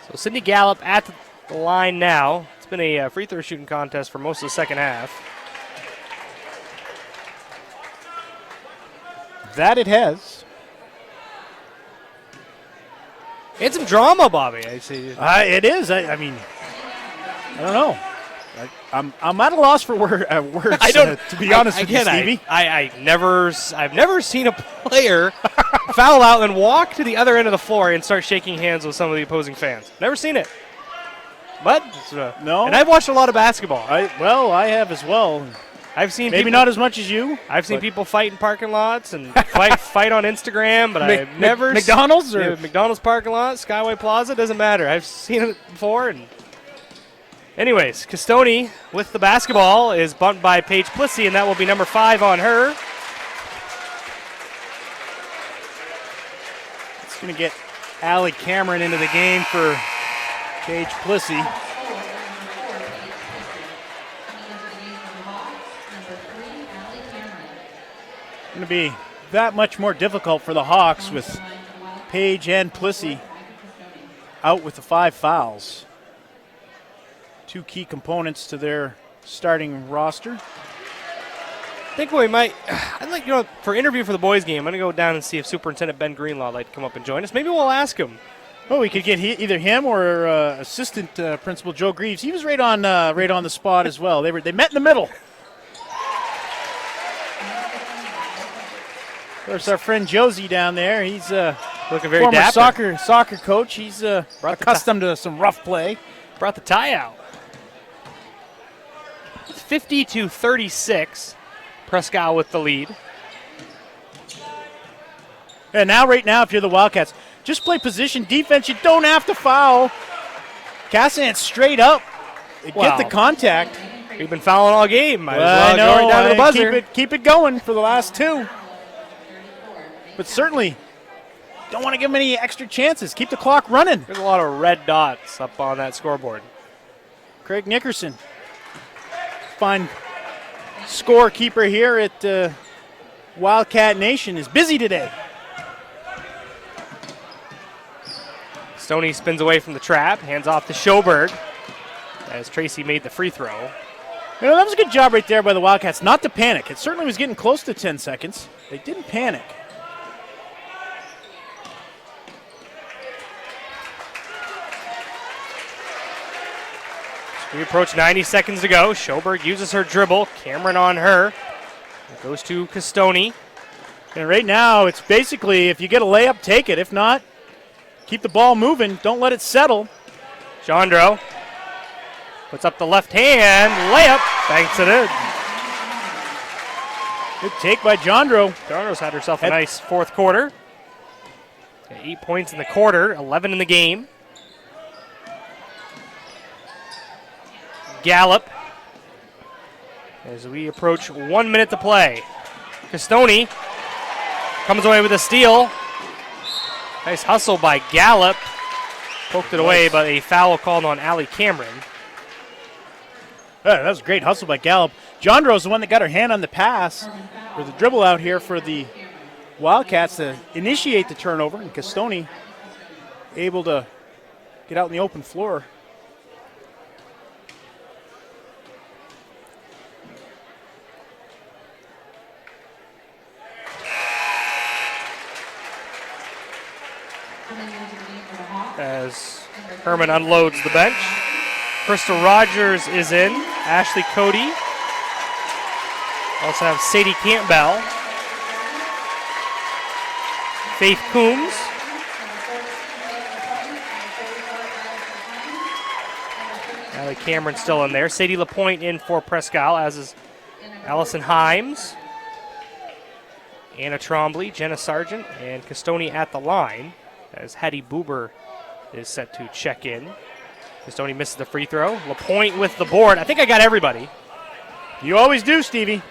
So Sydney Gallup at the line now. It's been a free throw shooting contest for most of the second half. That it has. And some drama, Bobby, I see. It is. I mean, I don't know. I'm at a loss for words. I don't. To be honest with you, Stevie. I've never seen a player foul out and walk to the other end of the floor and start shaking hands with some of the opposing fans. Never seen it. But no. And I've watched a lot of basketball. I have as well. I've seen maybe not as much as you. I've seen people fight in parking lots and fight on Instagram, but I've never McDonald's or McDonald's parking lot, Skyway Plaza, doesn't matter. I've seen it before. And anyways, Castoni with the basketball is bumped by Paige Plissy, and that will be number 5 on her. It's going to get Allie Cameron into the game for Paige Plissy. Going to be that much more difficult for the Hawks with Paige and Plissy out with the 5 fouls. 2 key components to their starting roster. I think we might. I'd like, for interview for the boys game, I'm going to go down and see if Superintendent Ben Greenlaw would like to come up and join us. Maybe we'll ask him. Oh, we could get either him or Assistant Principal Joe Greaves. He was right on the spot as well. They met in the middle. Of course, our friend Josie down there, he's looking very former dapper. soccer coach. He's accustomed to some rough play. Brought the tie out. 50-36. Prescott with the lead. And right now, if you're the Wildcats, just play position defense. You don't have to foul. Cassavant straight up. Get the contact. We've been fouling all game. Might I as know. well go right down to the buzzer. Keep it going for the last 2. But certainly don't want to give them any extra chances. Keep the clock running. There's a lot of red dots up on that scoreboard. Craig Nickerson, fine scorekeeper here at Wildcat Nation, is busy today. Stoney spins away from the trap, hands off to Schoberg as Tracy made the free throw. That was a good job right there by the Wildcats not to panic. It certainly was getting close to 10 seconds. They didn't panic. We approach 90 seconds to go. Schoberg uses her dribble. Cameron on her. It goes to Castoni. And right now, it's basically if you get a layup, take it. If not, keep the ball moving. Don't let it settle. Jandro puts up the left hand. Layup. Banks it in. Good take by Jandro. Jandro's had herself a nice fourth quarter. 8 points in the quarter, 11 in the game. Gallup as we approach 1 minute to play. Castoni comes away with a steal. Nice hustle by Gallup. Poked it away, but a foul called on Allie Cameron. That was a great hustle by Gallup. Jandro's the one that got her hand on the pass, or the dribble out here for the Wildcats to initiate the turnover, and Castoni able to get out in the open floor. as Hermon unloads the bench. Crystal Rogers is in. Ashley Cody. Also have Sadie Campbell. Faith Coombs. Allie Cameron still in there. Sadie LaPointe in for Presque Isle, as is Allison Himes. Anna Trombley, Jenna Sargent, and Castoni at the line as Hattie Buber is set to check in. Castoni misses the free throw. LaPointe with the board. I think I got everybody. You always do, Stevie.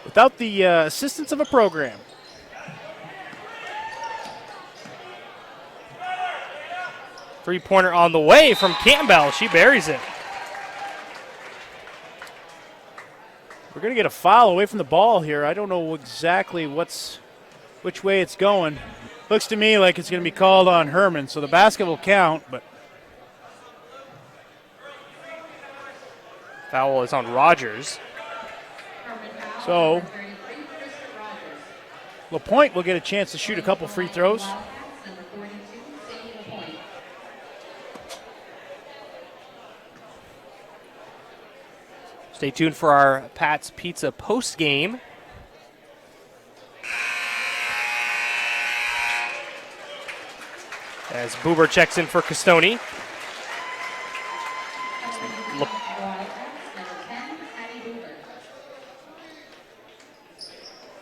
Without the assistance of a program. Three-pointer on the way from Campbell. She buries it. We're going to get a foul away from the ball here. I don't know exactly which way it's going. Looks to me like it's going to be called on Hermon, so the basket will count, but foul is on Rogers. So LaPointe will get a chance to shoot a couple free throws. Stay tuned for our Pat's Pizza post game. As Buber checks in for Castoni.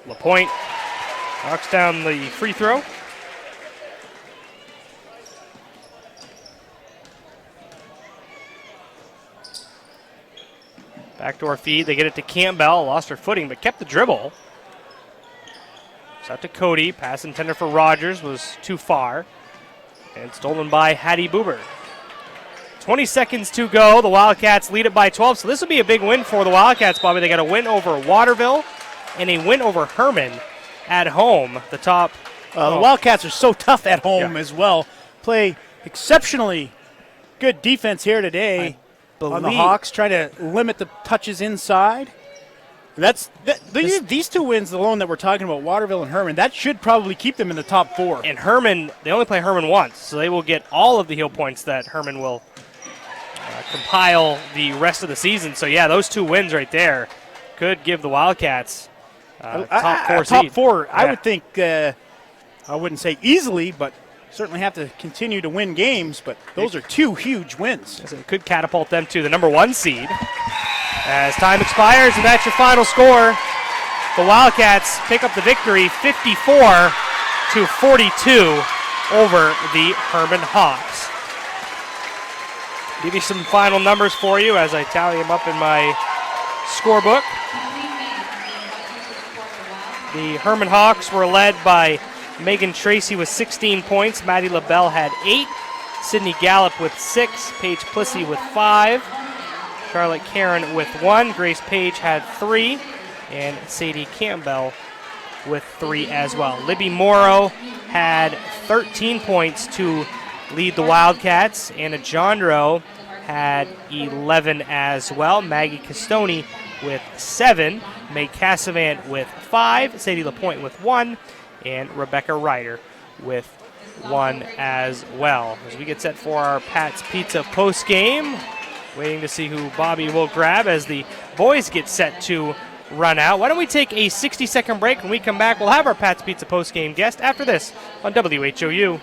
LaPointe knocks down the free throw. Backdoor feed, they get it to Campbell, lost her footing, but kept the dribble. It's out to Cody, pass intended for Rogers, was too far. And stolen by Hattie Buber. 20 seconds to go, the Wildcats lead it by 12, so this will be a big win for the Wildcats, Bobby. They got a win over Waterville and a win over Hermon at home. The top. The Wildcats are so tough at home as well. Play exceptionally good defense here today. On the Hawks, trying to limit the touches inside. These two wins alone that we're talking about, Waterville and Hermon, that should probably keep them in the top four. And Hermon, they only play Hermon once, so they will get all of the heel points that Hermon will compile the rest of the season. So, yeah, those two wins right there could give the Wildcats top four seed. Top four, yeah. I would think, I wouldn't say easily, but certainly have to continue to win games, but those are two huge wins. It could catapult them to the number 1 seed. As time expires, and that's your final score. The Wildcats pick up the victory 54-42 over the Hermon Hawks. Give you some final numbers for you as I tally them up in my scorebook. The Hermon Hawks were led by Megan Tracy with 16 points. Maddie LaBelle had 8. Sydney Gallup with 6. Paige Plissy with 5. Charlotte Karen with 1. Grace Page had 3. And Sadie Campbell with 3 as well. Libby Morrow had 13 points to lead the Wildcats. Anna Jondro had 11 as well. Maggie Castoni with 7. May Cassavant with 5. Sadie LaPointe with 1. And Rebecca Ryder with 1 as well. As we get set for our Pat's Pizza post game, waiting to see who Bobby will grab as the boys get set to run out. Why don't we take a 60-second break? When we come back, we'll have our Pat's Pizza post game guest after this on WHOU.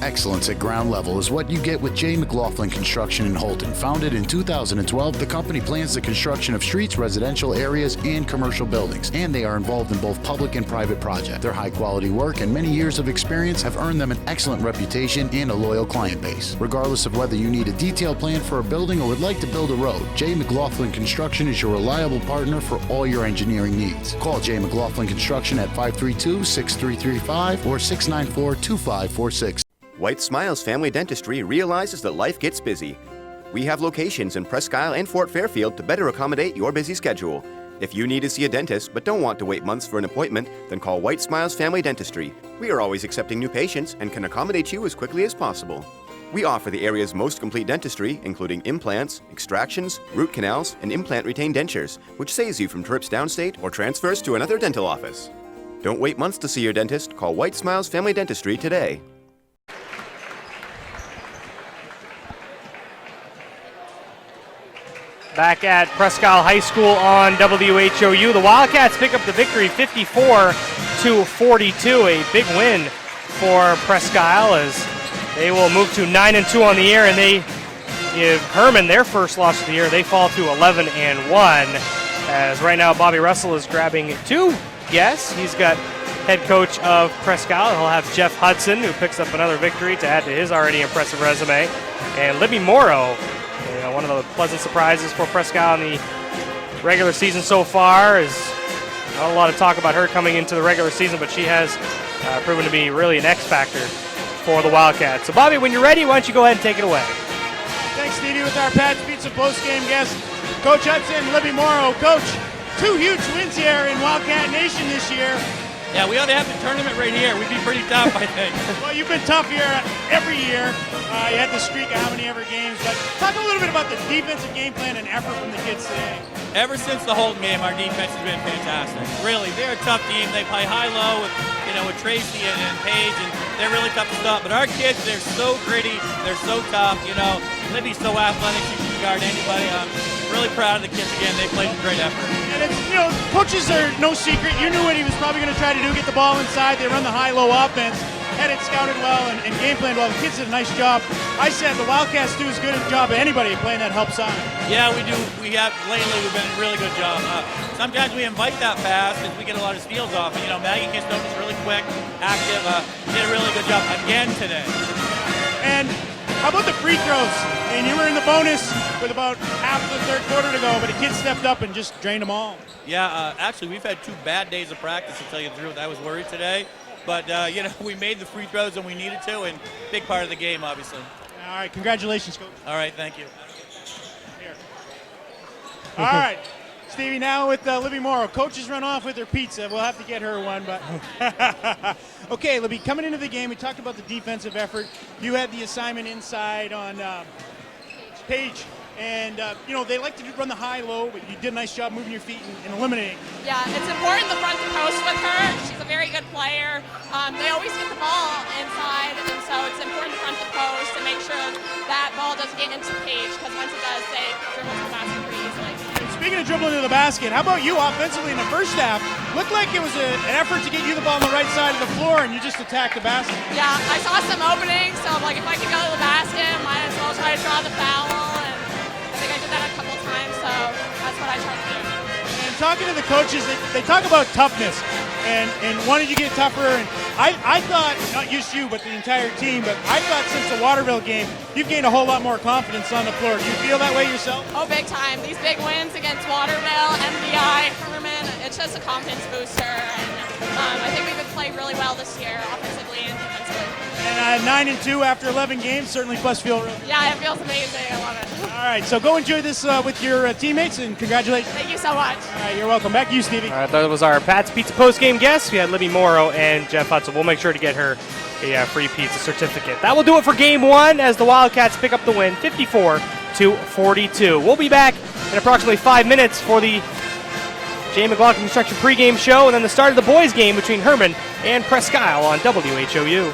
Excellence at ground level is what you get with J. McLaughlin Construction in Holton. Founded in 2012, the company plans the construction of streets, residential areas, and commercial buildings, and they are involved in both public and private projects. Their high-quality work and many years of experience have earned them an excellent reputation and a loyal client base. Regardless of whether you need a detailed plan for a building or would like to build a road, J. McLaughlin Construction is your reliable partner for all your engineering needs. Call J. McLaughlin Construction at 532-6335 or 694-2546. White Smiles Family Dentistry realizes that life gets busy. We have locations in Presque Isle and Fort Fairfield to better accommodate your busy schedule. If you need to see a dentist but don't want to wait months for an appointment, then call White Smiles Family Dentistry. We are always accepting new patients and can accommodate you as quickly as possible. We offer the area's most complete dentistry, including implants, extractions, root canals, and implant-retained dentures, which saves you from trips downstate or transfers to another dental office. Don't wait months to see your dentist. Call White Smiles Family Dentistry today. back at Presque Isle High School on WHOU. The Wildcats pick up the victory 54-42, a big win for Presque Isle as they will move to 9-2 on the year, and they give Hermon their first loss of the year. They fall to 11-1, as right now Bobby Russell is grabbing 2 guests. He's got head coach of Presque Isle. He'll have Jeff Hudson, who picks up another victory to add to his already impressive resume, and Libby Morrow, one of the pleasant surprises for Presque Isle in the regular season so far. Is not a lot of talk about her coming into the regular season, but she has proven to be really an X factor for the Wildcats. So Bobby, when you're ready, why don't you go ahead and take it away. Thanks, Stevie, with our Pat's Pizza post-game guest, Coach Hudson, Libby Morrow. Coach, 2 huge wins here in Wildcat Nation this year. Yeah, we ought to have the tournament right here. We'd be pretty tough, I think. Well, you've been tough here every year. You had the streak of how many ever games. But talk a little bit about the defensive game plan and effort from the kids today. Ever since the Holton game, our defense has been fantastic. Really, they're a tough team. They play high-low with, with Tracy and Paige, and they're really tough to stop. But our kids, they're so gritty. They're so tough. Libby's so athletic. She can guard anybody. I'm really proud of the kids again. They played a great effort. And it's, coaches are no secret. You knew what he was probably going to try to do, get the ball inside. They run the high-low offense. Had it scouted well and game planned well. The kids did a nice job. I said the Wildcats do as good a job as anybody playing that help side. Yeah, we do. Lately we've been a really good job. Sometimes we invite that pass and we get a lot of steals off. And, Maggie Kinstone is really quick, active. Did a really good job again today. And how about the free throws? And you were in the bonus with about half of the third quarter to go, but a kid stepped up and just drained them all. Yeah, actually we've had 2 bad days of practice, to tell you the truth. I was worried today. But, we made the free throws when we needed to, and big part of the game, obviously. All right, congratulations, Coach. All right, thank you. Here. All right, Stevie, now with Libby Morrow. Coach has run off with her pizza. We'll have to get her one, but... Okay, Libby, coming into the game, we talked about the defensive effort. You had the assignment inside on Paige. And, they like to run the high-low, but you did a nice job moving your feet and eliminating. Yeah, it's important the front to post with her. She's a very good player. They always get the ball inside, and so it's important front to post to make sure that ball doesn't get into Paige, because once it does, they dribble to the basket pretty easily. And speaking of dribbling to the basket, how about you offensively in the first half? Looked like it was an effort to get you the ball on the right side of the floor, and you just attacked the basket. Yeah, I saw some openings, so if I could go to the basket, might as well try to draw the foul. I did that a couple times, so that's what I tried to do. And talking to the coaches, they talk about toughness and wanting to get tougher. And I thought, not just you, but the entire team, but I thought since the Waterville game, you've gained a whole lot more confidence on the floor. Do you feel that way yourself? Oh, big time. These big wins against Waterville, MVI, Hermon, it's just a confidence booster. And I think we've been playing really well this year, offensively and defensively. And 9-2 after 11 games certainly must feel really good. Yeah, it feels amazing. I love it. All right, so go enjoy this with your teammates, and congratulations. Thank you so much. All right, you're welcome. Back to you, Stevie. All right, that was our Pat's Pizza post-game guest. We had Libby Morrow and Jeff Hudson. We'll make sure to get her a free pizza certificate. That will do it for Game 1 as the Wildcats pick up the win, 54-42. We'll be back in approximately 5 minutes for the Jay McLaughlin Construction pregame show, and then the start of the boys' game between Hermon and Presque Isle on WHOU.